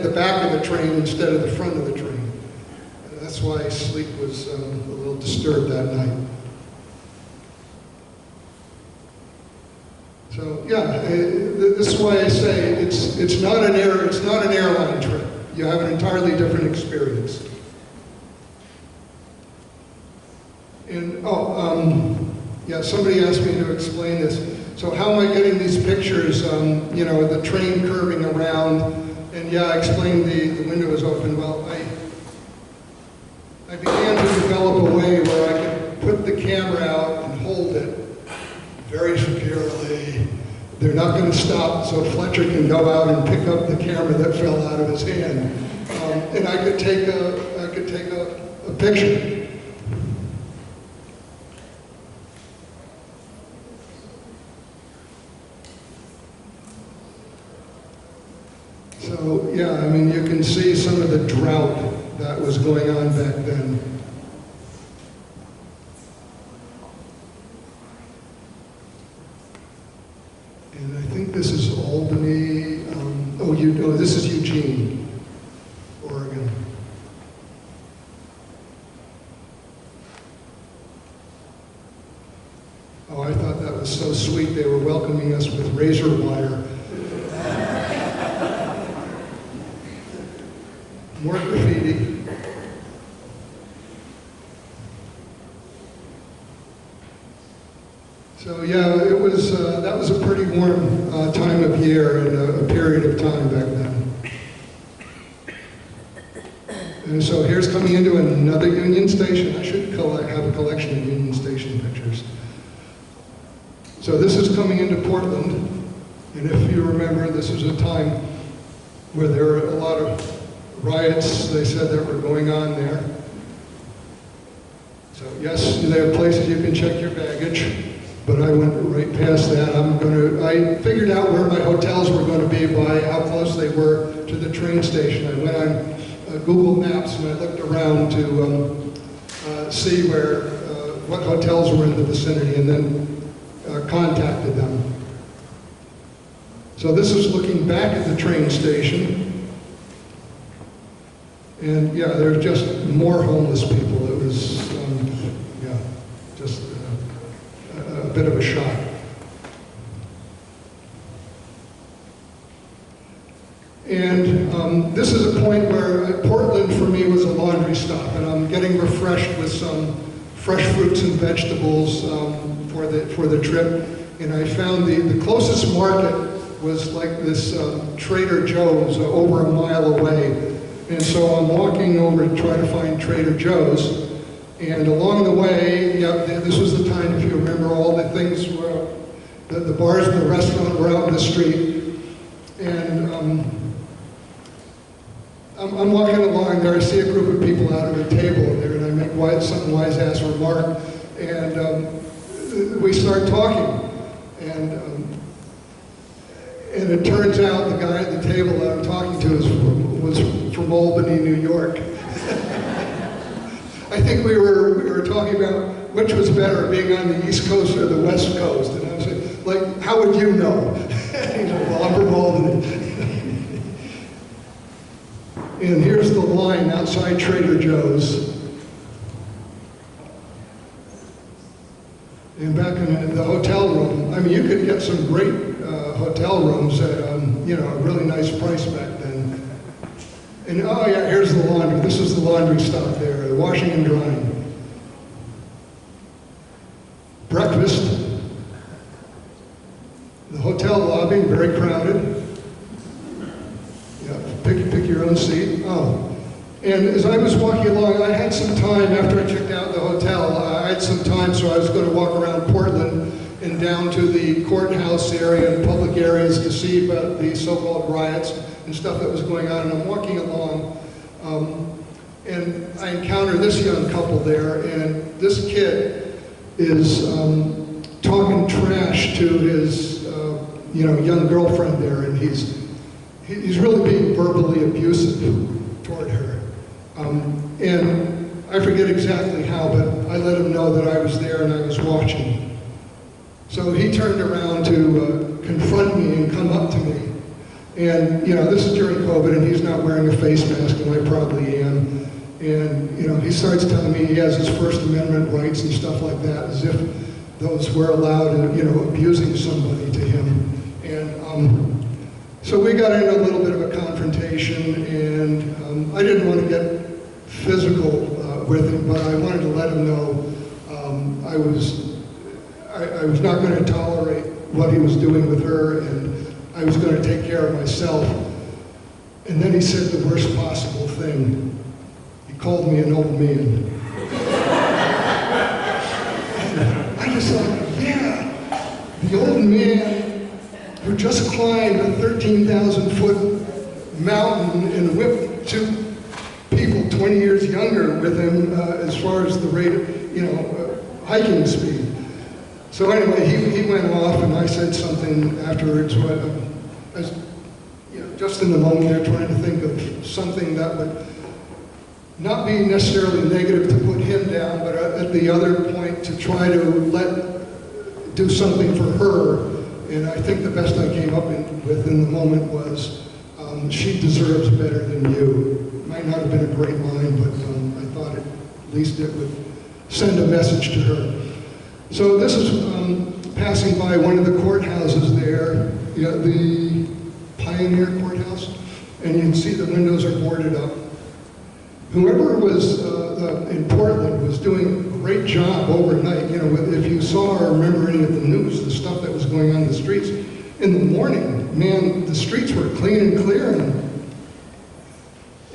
the back of the train instead of the front of the train. That's why sleep was a little disturbed that night. So this is why I say it's not an airline trip. You have an entirely different experience. And somebody asked me to explain this. So how am I getting these pictures? The train curving around, and I explained the window is open. Well, I began to develop a way where I could put the camera out and hold it very securely. They're not going to stop, so Fletcher can go out and pick up the camera that fell out of his hand, and I could take a picture. So, you can see some of the drought that was going on back then. And I think this is Albany, this is Eugene, Oregon. Oh, I thought that was so sweet. They were welcoming us with razor wire. More graffiti. So it was that was a pretty warm time of year and a period of time back then. And so here's coming into another Union Station. I should have a collection of Union Station pictures. So this is coming into Portland, and if you remember, this was a time where there were a riots, they said, that were going on there. So yes, there are places you can check your baggage, but I went right past that. I figured out where my hotels were going to be by how close they were to the train station. I went on Google Maps and I looked around to see what hotels were in the vicinity, and then contacted them. So this is looking back at the train station. And yeah, there's just more homeless people. It was, just a bit of a shock. And this is a point where Portland for me was a laundry stop, and I'm getting refreshed with some fresh fruits and vegetables for the trip. And I found the closest market was like this Trader Joe's over a mile away. And so I'm walking over to try to find Trader Joe's. And along the way, this was the time, if you remember, all the things were, the bars and the restaurant were out in the street. And I'm walking along there, I see a group of people out at a table there, and I make some wise-ass remark, and we start talking. And it turns out the guy at the table that I'm talking to was from Albany, New York. I think we were talking about which was better, being on the East Coast or the West Coast. And I was like, how would you know? He's like, well, I'm from Albany. And here's the line outside Trader Joe's. And back in the hotel room, I mean, you could get some great hotel rooms at a really nice price back then. And oh yeah, here's the laundry. This is the laundry stop there, washing and drying. Breakfast. The hotel lobby, very crowded. Yeah, pick your own seat. Oh, and as I was walking along, I had some time after I checked out the hotel. I had some time, so I was going to walk around Portland and down to the courthouse area and public areas to see about the so-called riots and stuff that was going on. And I'm walking along, and I encounter this young couple there, and this kid is talking trash to his, young girlfriend there, and he's really being verbally abusive toward her. And I forget exactly how, but I let him know that I was there and I was watching. So he turned around to confront me and come up to me. And, this is during COVID, and he's not wearing a face mask, and I probably am. And, he starts telling me he has his First Amendment rights and stuff like that, as if those were allowed, and, abusing somebody to him. And so we got into a little bit of a confrontation, and I didn't want to get physical with him, but I wanted to let him know I was not going to tolerate what he was doing with her, and I was going to take care of myself. And then he said the worst possible thing. He called me an old man. I just thought, yeah, the old man who just climbed a 13,000-foot mountain and whipped two people 20 years younger with him as far as the rate of, hiking speed. So anyway, he went off, and I said something afterwards. I was, just in the moment there, trying to think of something that would not be necessarily negative to put him down, but at the other point to try to do something for her. And I think the best I came up with in the moment was, she deserves better than you. It might not have been a great line, but I thought at least it would send a message to her. So this is passing by one of the courthouses there, the Pioneer Courthouse, and you can see the windows are boarded up. Whoever was in Portland was doing a great job overnight. If you saw or remember any of the news, the stuff that was going on in the streets, in the morning, man, the streets were clean and clear.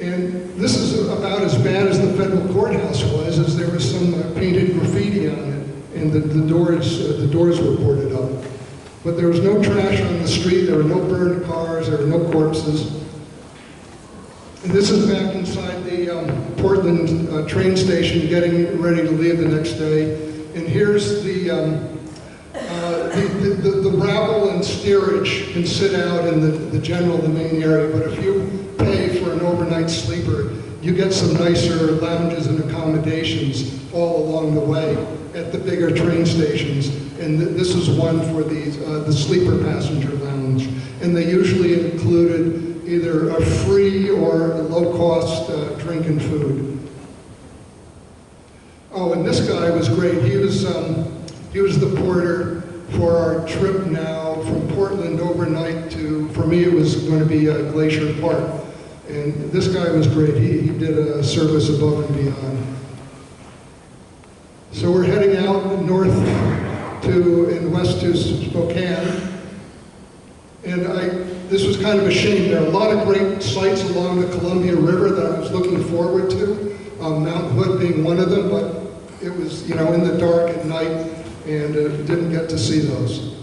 And this is about as bad as the federal courthouse was, as there was some painted graffiti on it. And the doors were boarded up. But there was no trash on the street, there were no burned cars, there were no corpses. And this is back inside the Portland train station, getting ready to leave the next day. And here's the rabble and steerage can sit out in the main area, but if you pay for an overnight sleeper, you get some nicer lounges and accommodations all along the way at the bigger train stations. And this is one for the sleeper passenger lounge. And they usually included either a free or a low-cost drink and food. Oh, and this guy was great. He was the porter for our trip now from Portland overnight to, for me it was going to be Glacier Park. And this guy was great. He did a service above and beyond. So we're heading out north and west to Spokane. And this was kind of a shame. There are a lot of great sites along the Columbia River that I was looking forward to, Mount Hood being one of them, but it was, in the dark at night, and didn't get to see those.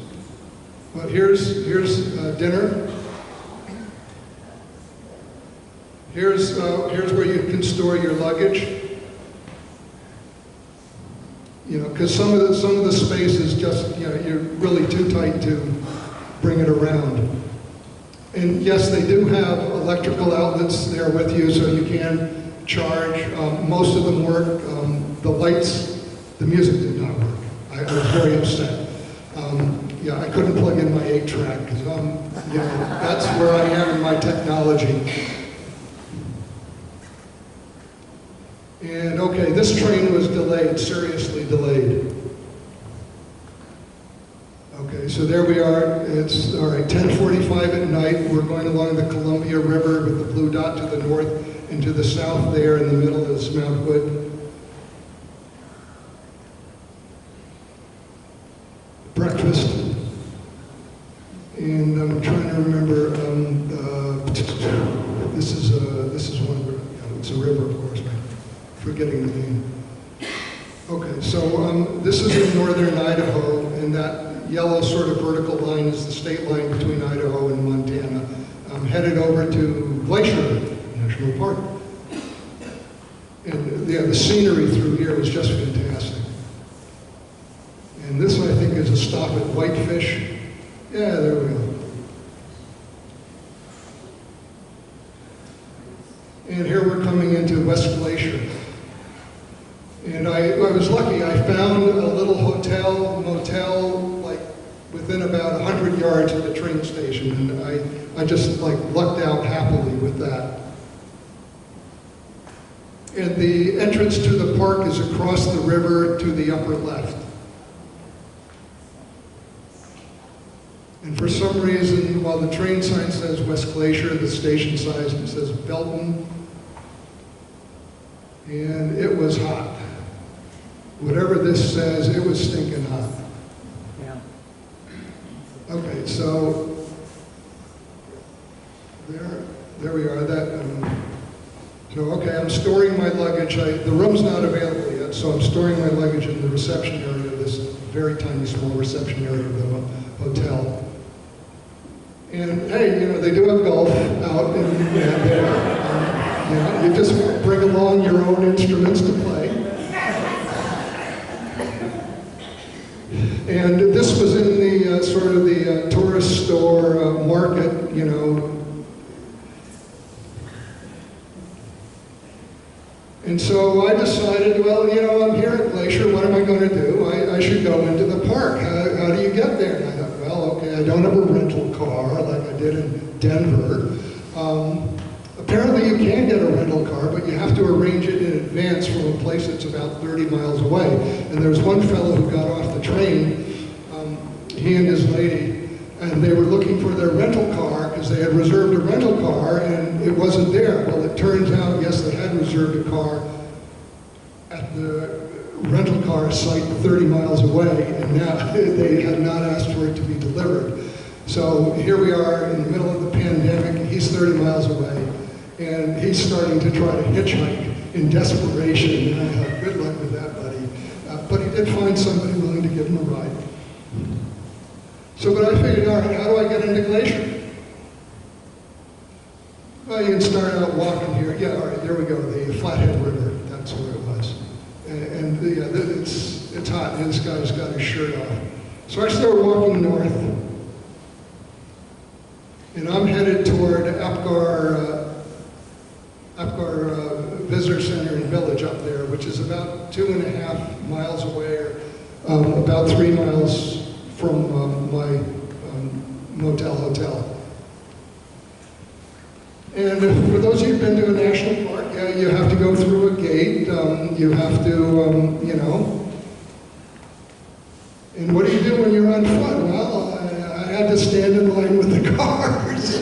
But here's dinner. Here's where you can store your luggage. Because some of the space is just, you're really too tight to bring it around. And yes, they do have electrical outlets there with you, so you can charge. Most of them work. The lights, the music did not work. I was very upset. I couldn't plug in my 8-track because that's where I am in my technology. And okay, this train was delayed, seriously delayed. Okay, so there we are. It's all right, 10:45 at night. We're going along the Columbia River with the blue dot to the north, and to the south there in the middle is Mount Hood. Breakfast. And I'm trying to remember, this is one, it's a river, of course, but forgetting the name. Okay, so this is in northern Idaho, and that yellow sort of vertical line is the state line between Idaho and Montana. I'm headed over to Glacier National Park. And the scenery through here is just fantastic. And this, I think, is a stop at Whitefish. Yeah, there we go. And here we're coming into West Glacier. And I was lucky. I found a little motel, like within about 100 yards of the train station. And I just lucked out happily with that. And the entrance to the park is across the river to the upper left. And for some reason, while the train sign says West Glacier, the station sign says Belton. And it was hot. Whatever this says, it was stinking hot. Yeah. Okay, so there we are. Okay, I'm storing my luggage. The room's not available yet, so I'm storing my luggage in the reception area of this very tiny, small reception area of the hotel. And hey, they do have golf out there. You just bring along your own instruments to play. And this was in the sort of the tourist store market, And so I decided, well, I'm here at Glacier, what am I going to do? I should go into the park. How do you get there? And I thought, well, okay, I don't have a rental car like I did in Denver. Apparently you can get a rental car, but you have to arrange it in advance from a place that's about 30 miles away. And there was one fellow who got off the train, he and his lady, and they were looking for their rental car because they had reserved a rental car and it wasn't there. Well, it turns out, yes, they had reserved a car at the rental car site 30 miles away, and now they had not asked for it to be delivered. So here we are in the middle of the pandemic. He's 30 miles away, and he's starting to try to hitchhike in desperation. And I thought, good luck with that, buddy. But he did find somebody willing to give him a ride. So, but I figured, all right, how do I get into Glacier? I and start out walking here. Yeah, all right, there we go, the Flathead River, that's where it was. It's hot, and this guy's got his shirt off. So I start walking north, and I'm headed toward Apgar Visitor Center and Village up there, which is about 2.5 miles away, or about 3 miles from my motel hotel. And for those of you who've been to a national park, yeah, you have to go through a gate. You have to, you know. And what do you do when you're on foot? Well, I had to stand in line with the cars.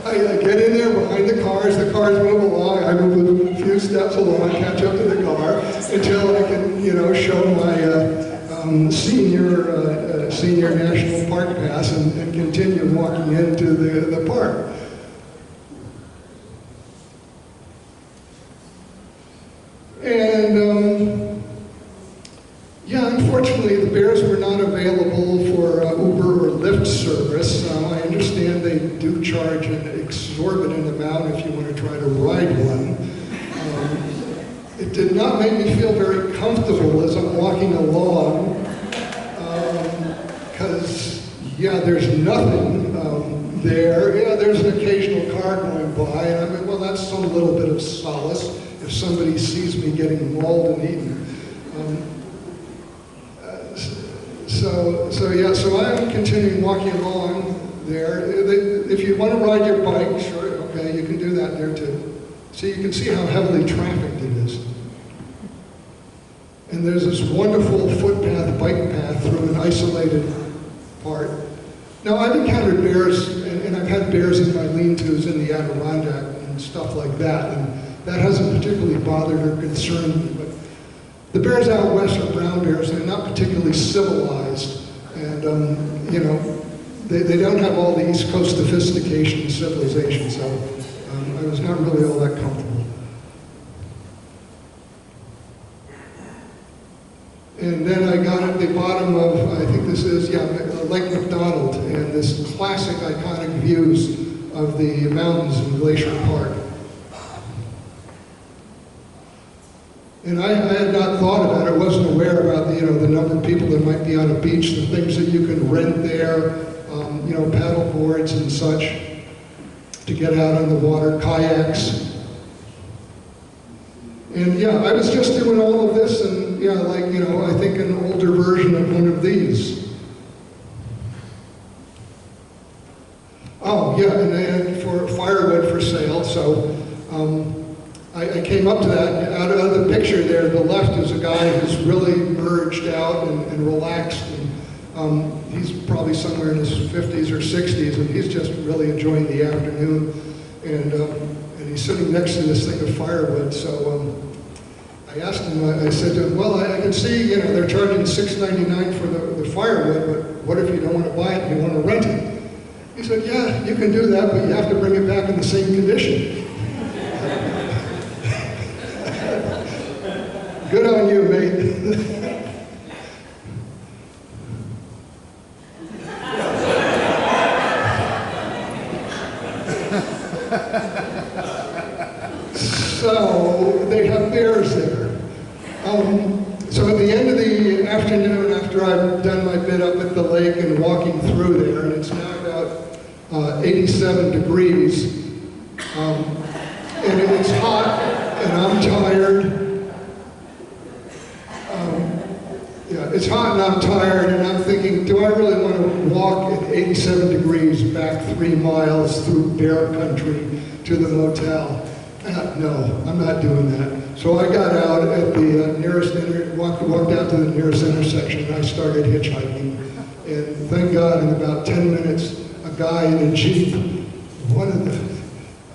I get in there behind the cars move along, I move a few steps along, catch up to the car, until I can, you know, show my senior national park pass and continue walking into the park. And yeah, unfortunately, the bears were not available for Uber or Lyft service. I understand they do charge an exorbitant amount if you want to try to ride one. It did not make me feel very comfortable as I'm walking along, because, yeah, there's nothing there. Yeah, there's an occasional car going by, and I mean, well, that's some little bit of solace if somebody sees me getting mauled and eaten. So I'm continuing walking along there. If you want to ride your bike, sure, okay, you can do that there too. So you can see how heavily trafficked it is. And there's this wonderful footpath, bike path through an isolated part. Now, I've encountered bears, and I've had bears in my lean-tos in the Adirondack and stuff like that, and that hasn't particularly bothered or concerned me. But the bears out west are brown bears. They're not particularly civilized, and you know, they don't have all the East Coast sophistication and civilization. So I was not really all that comfortable. And then I got at the bottom of, I think this is, yeah, Lake McDonald, and this classic iconic views of the mountains in Glacier Park. And I had not thought about it, wasn't aware about the, you know, the number of people that might be on a beach, the things that you can rent there, you know, paddle boards and such to get out on the water, kayaks. And yeah, I was just doing all of this, and yeah, like, you know, I think an older version of one of these. Oh yeah, and then for firewood for sale, so I came up to that. Out of the picture there, the left is a guy who's really merged out and relaxed, and he's probably somewhere in his 50s or 60s, and he's just really enjoying the afternoon, and he's sitting next to this thing of firewood. So I asked him, I said to him, well, I can see, you know, they're charging $6.99 for the firewood, but what if you don't want to buy it and you want to rent it? He said, yeah, you can do that, but you have to bring it back in the same condition. Good on you, mate. So they have bears there. So at the end of the afternoon, after I've done my bit up at the lake and walking through there, and it's now about 87 degrees, and it's hot, and I'm tired. Yeah, it's hot and I'm tired, and I'm thinking, do I really want to walk at 87 degrees back 3 miles through bear country to the motel? No, I'm not doing that. So I got out at the walked out to the nearest intersection, and I started hitchhiking. And thank God, in about 10 minutes, a guy in a Jeep, one of the,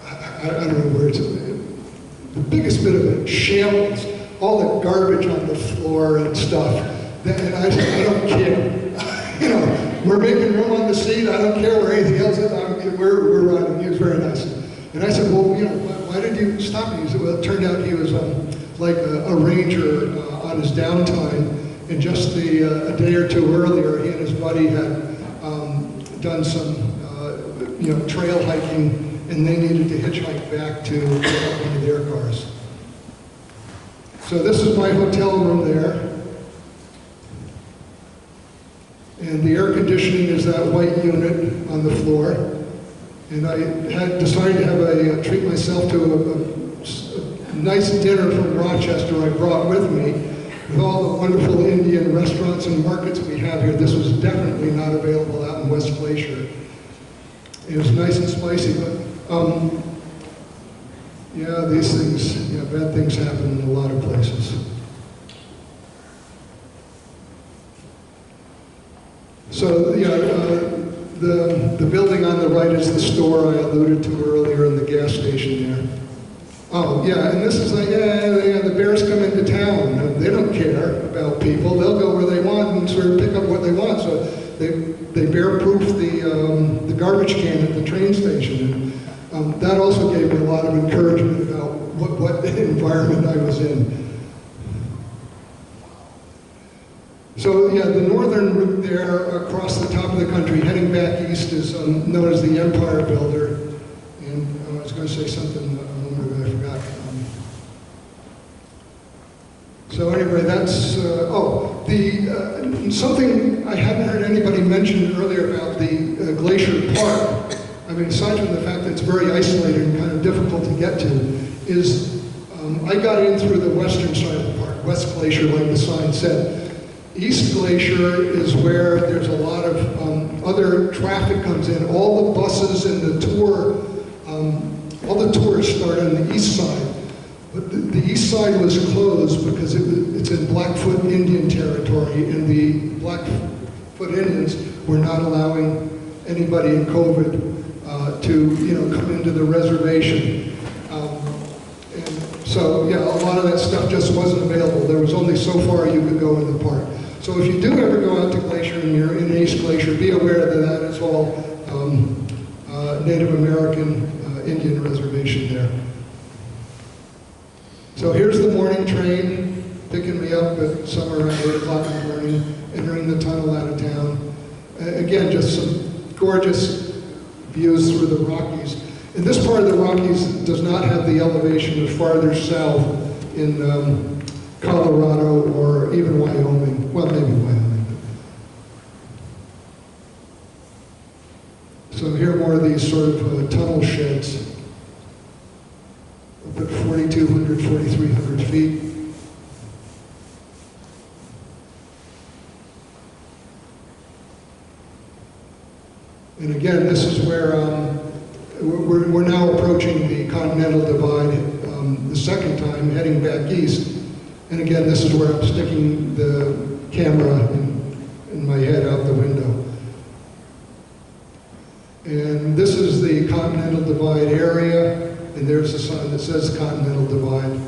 I don't know where it's, the biggest bit of it, shambles, all the garbage on the floor and stuff. And I said, I don't care. You know, we're making room on the seat. I don't care where anything else is. We're running. He was very nice. And I said, well, you know, why did you stop me? He said, well, it turned out he was like a ranger on his downtime. And just a day or two earlier, he and his buddy had done some, you know, trail hiking and they needed to hitchhike back to pick up one of their cars. So this is my hotel room there. And the air conditioning is that white unit on the floor. And I had decided to have treat myself to a nice dinner from Rochester I brought with me. With all the wonderful Indian restaurants and markets we have here, this was definitely not available out in West Glacier. It was nice and spicy, but yeah, these things, yeah, bad things happen in a lot of places. So, yeah, the building on the right is the store I alluded to earlier, and the gas station there. Oh, yeah, and this is like, yeah, the bears come into town. They don't care about people. They'll go where they want and sort of pick up what they want. So they bear-proof the garbage can at the train station. And that also gave me a lot of encouragement about what environment I was in. So yeah, the northern route there across the top of the country, heading back east, is known as the Empire Builder. And I was going to say something a moment ago, I forgot. So anyway, that's, something I hadn't heard anybody mention earlier about the Glacier Park. I mean, aside from the fact that it's very isolated and kind of difficult to get to, is I got in through the western side of the park, West Glacier, like the sign said. East Glacier is where there's a lot of other traffic comes in. All the buses and the all the tours start on the east side. But the east side was closed because it's in Blackfoot Indian territory, and the Blackfoot Indians were not allowing anybody in COVID to come into the reservation. And so, yeah, a lot of that stuff just wasn't available. There was only so far you could go in the park. So if you do ever go out to Glacier and you're in East Glacier, be aware that that is all Native American Indian reservation there. So here's the morning train picking me up at somewhere around 8 o'clock in the morning, entering the tunnel out of town. Again, just some gorgeous views through the Rockies. And this part of the Rockies does not have the elevation of farther south in Colorado or even Wyoming. Well, maybe Wyoming. So here are more of these sort of tunnel sheds up at 4,200, 4,300 feet. And again, this is where we're now approaching the Continental Divide the second time, heading back east. And again, this is where I'm sticking the camera in my head out the window. And this is the Continental Divide area, and there's a sign that says Continental Divide.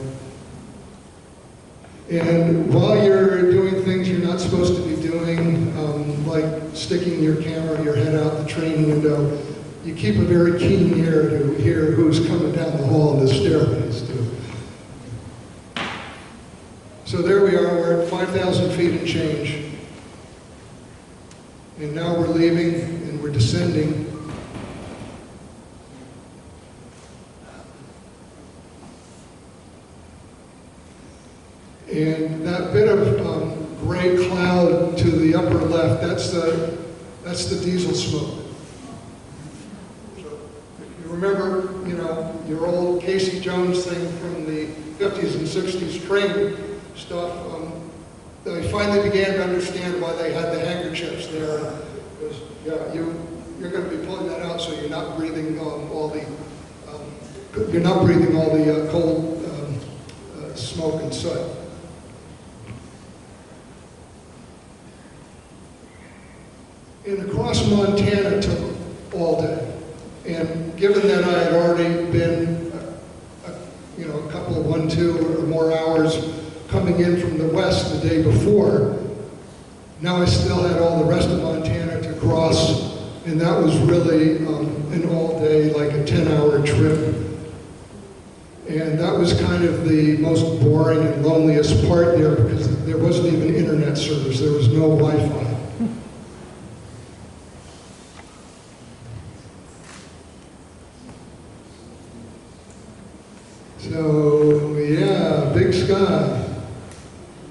And while you're doing things you're not supposed to be doing, like sticking your camera, your head out the train window, you keep a very keen ear to hear who's coming down the hall in the stairways too. So there we are, we're at 5,000 feet and change. And now we're leaving and we're descending. And that bit of gray cloud to the upper left, that's the diesel smoke. So if you remember, your old Casey Jones thing from the 50s and 60s train stuff, I finally began to understand why they had the handkerchiefs there. Because, yeah, you're going to be pulling that out, so you're not breathing all the cold smoke and soot. And across Montana took all day. And given that I had already been, a couple of 1, 2 or more hours coming in from the west the day before, now I still had all the rest of Montana to cross, and that was really an all-day, like a 10-hour trip. And that was kind of the most boring and loneliest part there, because there wasn't even internet service. There was no Wi-Fi. sky.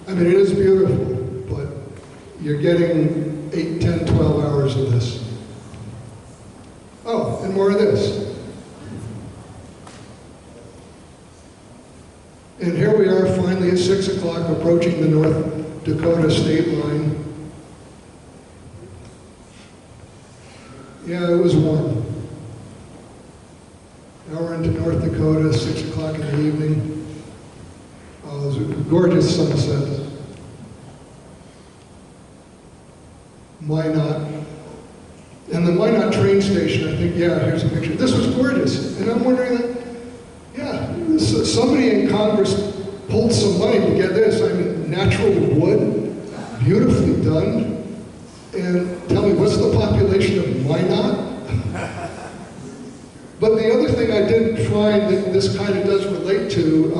I mean, it is beautiful, but you're getting 8, 10, 12 hours of this. Oh, and more of this. And here we are finally at 6 o'clock approaching the North Dakota state line. Yeah, it was warm. Now we're into North Dakota, 6 o'clock in the evening. Oh, it was a gorgeous sunset. Minot. And the Minot train station, I think, yeah, here's a picture. This was gorgeous. And I'm wondering, like, yeah, somebody in Congress pulled some money to get this. I mean, natural wood, beautifully done. And tell me, what's the population of Minot? But the other thing I did find that this kind of does relate to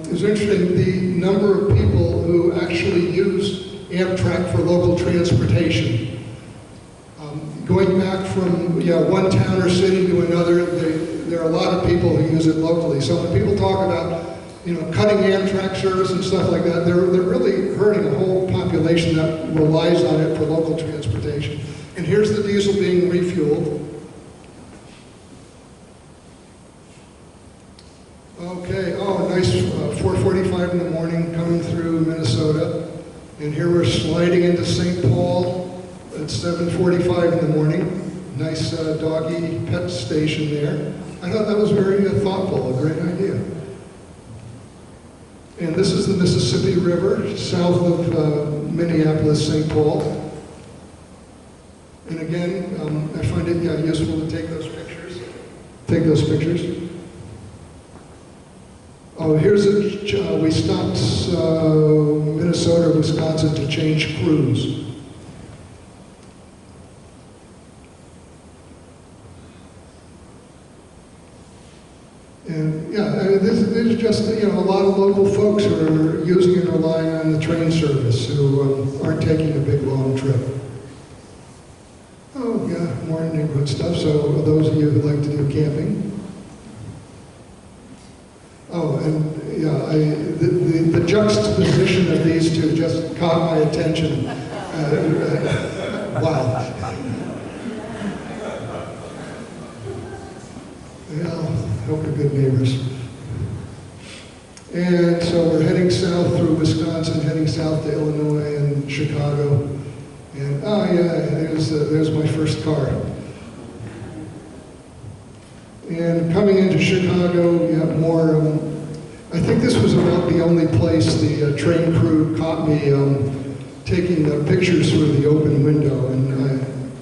is interesting, the number of people who actually use Amtrak for local transportation. Going back from one town or city to another, there are a lot of people who use it locally. So when people talk about cutting Amtrak service and stuff like that, they're really hurting a whole population that relies on it for local transportation. And here's the diesel being refueled. Okay, oh, nice 4:45 in the morning coming through Minnesota. And here we're sliding into St. Paul at 7:45 in the morning. Nice doggy pet station there. I thought that was very thoughtful, a great idea. And this is the Mississippi River, south of Minneapolis, St. Paul. And again, I find it useful to take those pictures. Take those pictures. Oh, here's we stopped Minnesota, Wisconsin to change crews. And yeah, there's just a lot of local folks who are using and relying on the train service who aren't taking a big long trip. Oh yeah, more neighborhood stuff. So those of you who like to do camping. Oh, and yeah, the juxtaposition of these two just caught my attention. Wow. Well, I hope you're good neighbors. And so we're heading south through Wisconsin, heading south to Illinois and Chicago. And oh yeah, there's my first car. And coming into Chicago, you have more, I think this was about the only place the train crew caught me taking pictures through the open window. And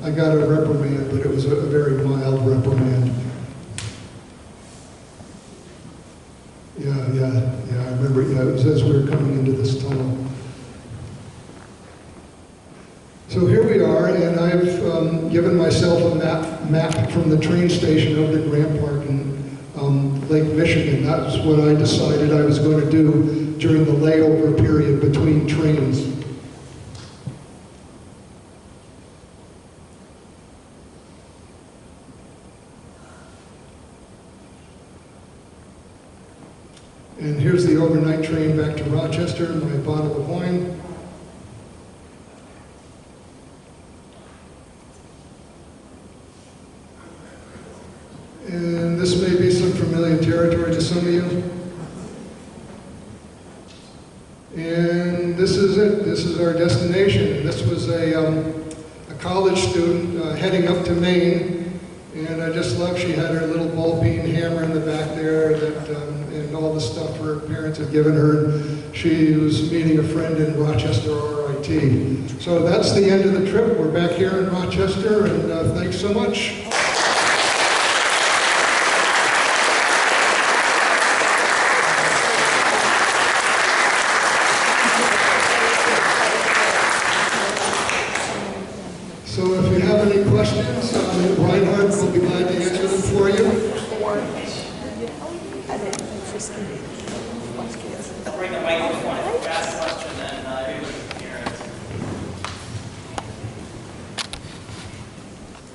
I got a reprimand, but it was a very mild reprimand. Yeah, I remember, it was as we were coming into this tunnel. So here we are, and I've given myself a map from the train station over to Grant Park in Lake Michigan. That's what I decided I was going to do during the layover period between trains. And here's the overnight train back to Rochester, my bottle of wine. And this may be some familiar territory to some of you. And this is it. This is our destination. And this was a college student heading up to Maine. And I just love she had her little ball peen hammer in the back there and all the stuff her parents had given her. And she was meeting a friend in Rochester, RIT. So that's the end of the trip. We're back here in Rochester, and thanks so much. So if you have any questions, Reinhardt will be glad to answer them for you. Bring the microphone. If you ask a question, then everybody can hear it.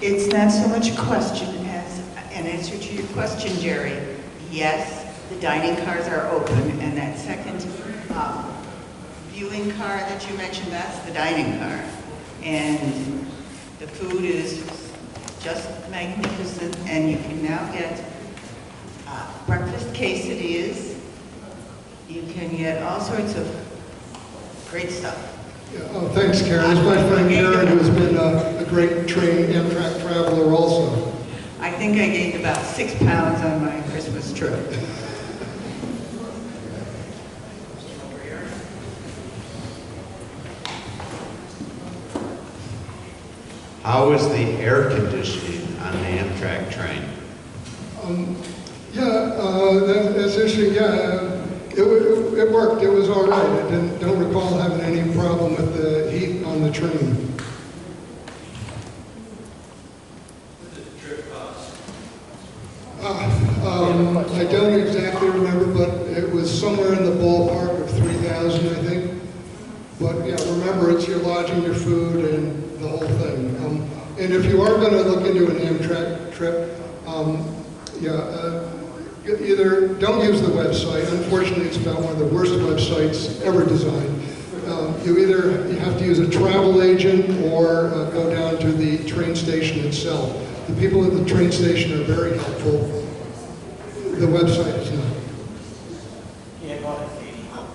It's not so much a question as an answer to your question, Jerry. Yes, The dining cars are open, and that second viewing car that you mentioned, that's the dining car. And the food is just magnificent, and you can now get breakfast quesadillas. You can get all sorts of great stuff. Yeah, oh, thanks, Karen. This is my friend Karen, who's been a great train Amtrak traveler also. I think I gained about 6 pounds on my Christmas trip. How is the air conditioning on the Amtrak train? That's interesting. Yeah, it worked. It was all right. I don't recall having any problem with the heat on the train. What did the trip cost? I don't exactly remember, but it was somewhere in the ballpark of $3,000, I think. But yeah, remember, it's your lodging, your food, and the whole thing. And if you are going to look into an Amtrak trip, either don't use the website. Unfortunately, it's about one of the worst websites ever designed. You have to use a travel agent or go down to the train station itself. The people at the train station are very helpful. The website is not. Yeah, go ahead.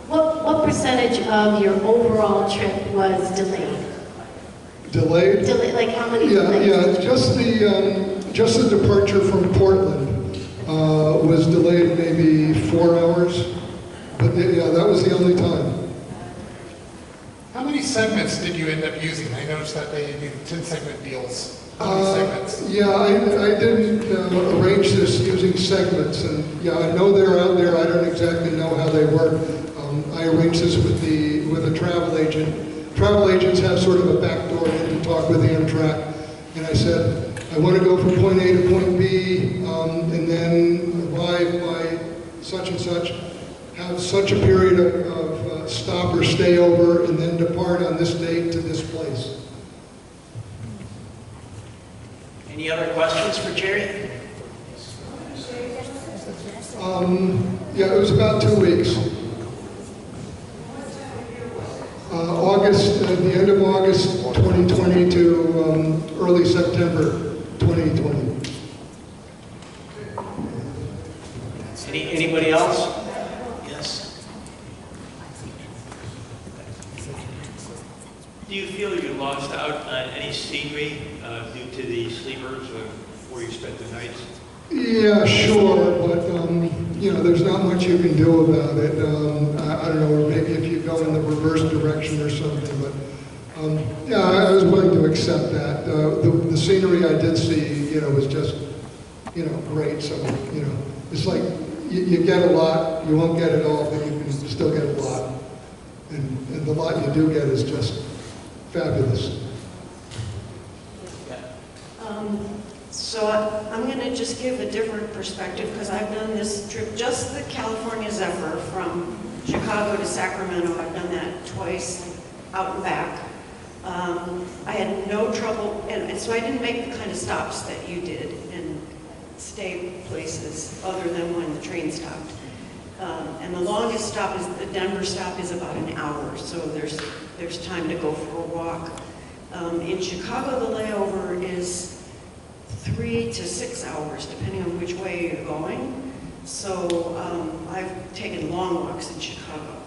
What percentage of your overall trip was delayed? Delayed? Like how many Yeah, delays? just the departure from Portland was delayed maybe 4 hours. But yeah, that was the only time. How many segments did you end up using? I noticed that they do 10-segment deals. How many segments? Yeah, I didn't arrange this using segments, and yeah, I know they're out there. I don't exactly know how they work. I arranged this with a travel agent. Travel agents have sort of a back door in to talk with Amtrak, and I said, I want to go from point A to point B, and then arrive by such and such, have such a period of stop or stay over, and then depart on this date to this place. Any other questions for Jerry? Yeah, it was about 2 weeks. The end of August 2020 to early September 2020. Anybody else? Yes. Do you feel you lost out on any scenery due to the sleepers where you spent the nights? Yeah, sure, but there's not much you can do about it. I don't know, or maybe if you go in the reverse direction or something, but yeah, I was willing to accept that. The scenery I did see, was just, great. So, it's like you get a lot, you won't get it all, but you can still get a lot. And the lot you do get is just fabulous. So I'm going to just give a different perspective because I've done this trip, just the California Zephyr from Chicago to Sacramento. I've done that twice out and back. I had no trouble, and so I didn't make the kind of stops that you did and stay places other than when the train stopped. And the longest stop is the Denver stop is about an hour, so there's time to go for a walk. In Chicago, the layover is 3 to 6 hours, depending on which way you're going. So I've taken long walks in Chicago.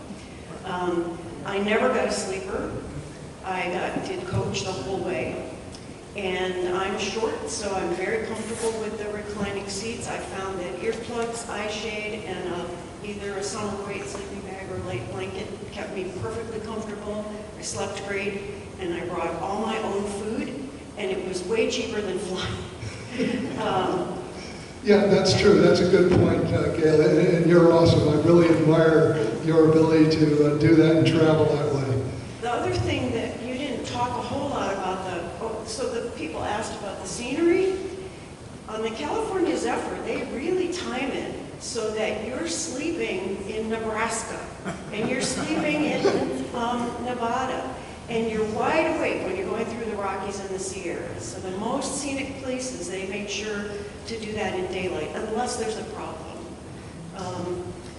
I never got a sleeper. I did coach the whole way. And I'm short, so I'm very comfortable with the reclining seats. I found that earplugs, eye shade, and either a summer weight sleeping bag or light blanket kept me perfectly comfortable. I slept great, and I brought all my own food, and it was way cheaper than flying. Yeah, that's true. That's a good point, Gail. And you're awesome. I really admire your ability to do that and travel that way. The other thing that you didn't talk a whole lot about, so the people asked about the scenery. On the California Zephyr, they really time it so that you're sleeping in Nebraska and you're sleeping in Nevada. And you're wide awake when you're going through the Rockies and the Sierras. So the most scenic places, they make sure to do that in daylight, unless there's a problem.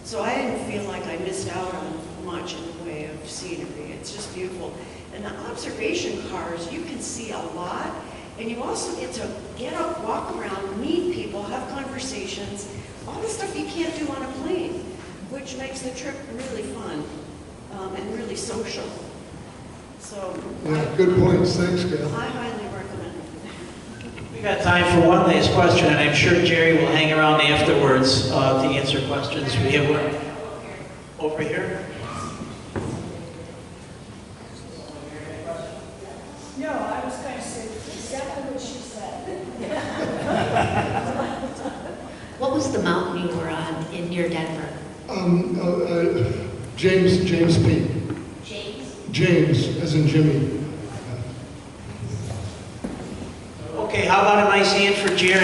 So I didn't feel like I missed out on much in the way of scenery. It's just beautiful. And the observation cars, you can see a lot, and you also get to get up, walk around, meet people, have conversations, all the stuff you can't do on a plane, which makes the trip really fun and really social. So Yeah, good points. Thanks, Gail. I highly recommend it. We got time for one last question, and I'm sure Jerry will hang around afterwards to answer questions. We have one over here. No, I was going to say exactly what she said. What was the mountain you were on near Denver? James Peak. James, as in Jimmy. Okay, how about a nice hand for Jere?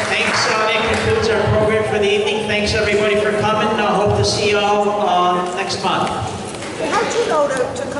Thanks. That concludes our program for the evening. Thanks everybody for coming. I hope to see you all next month. How'd you know to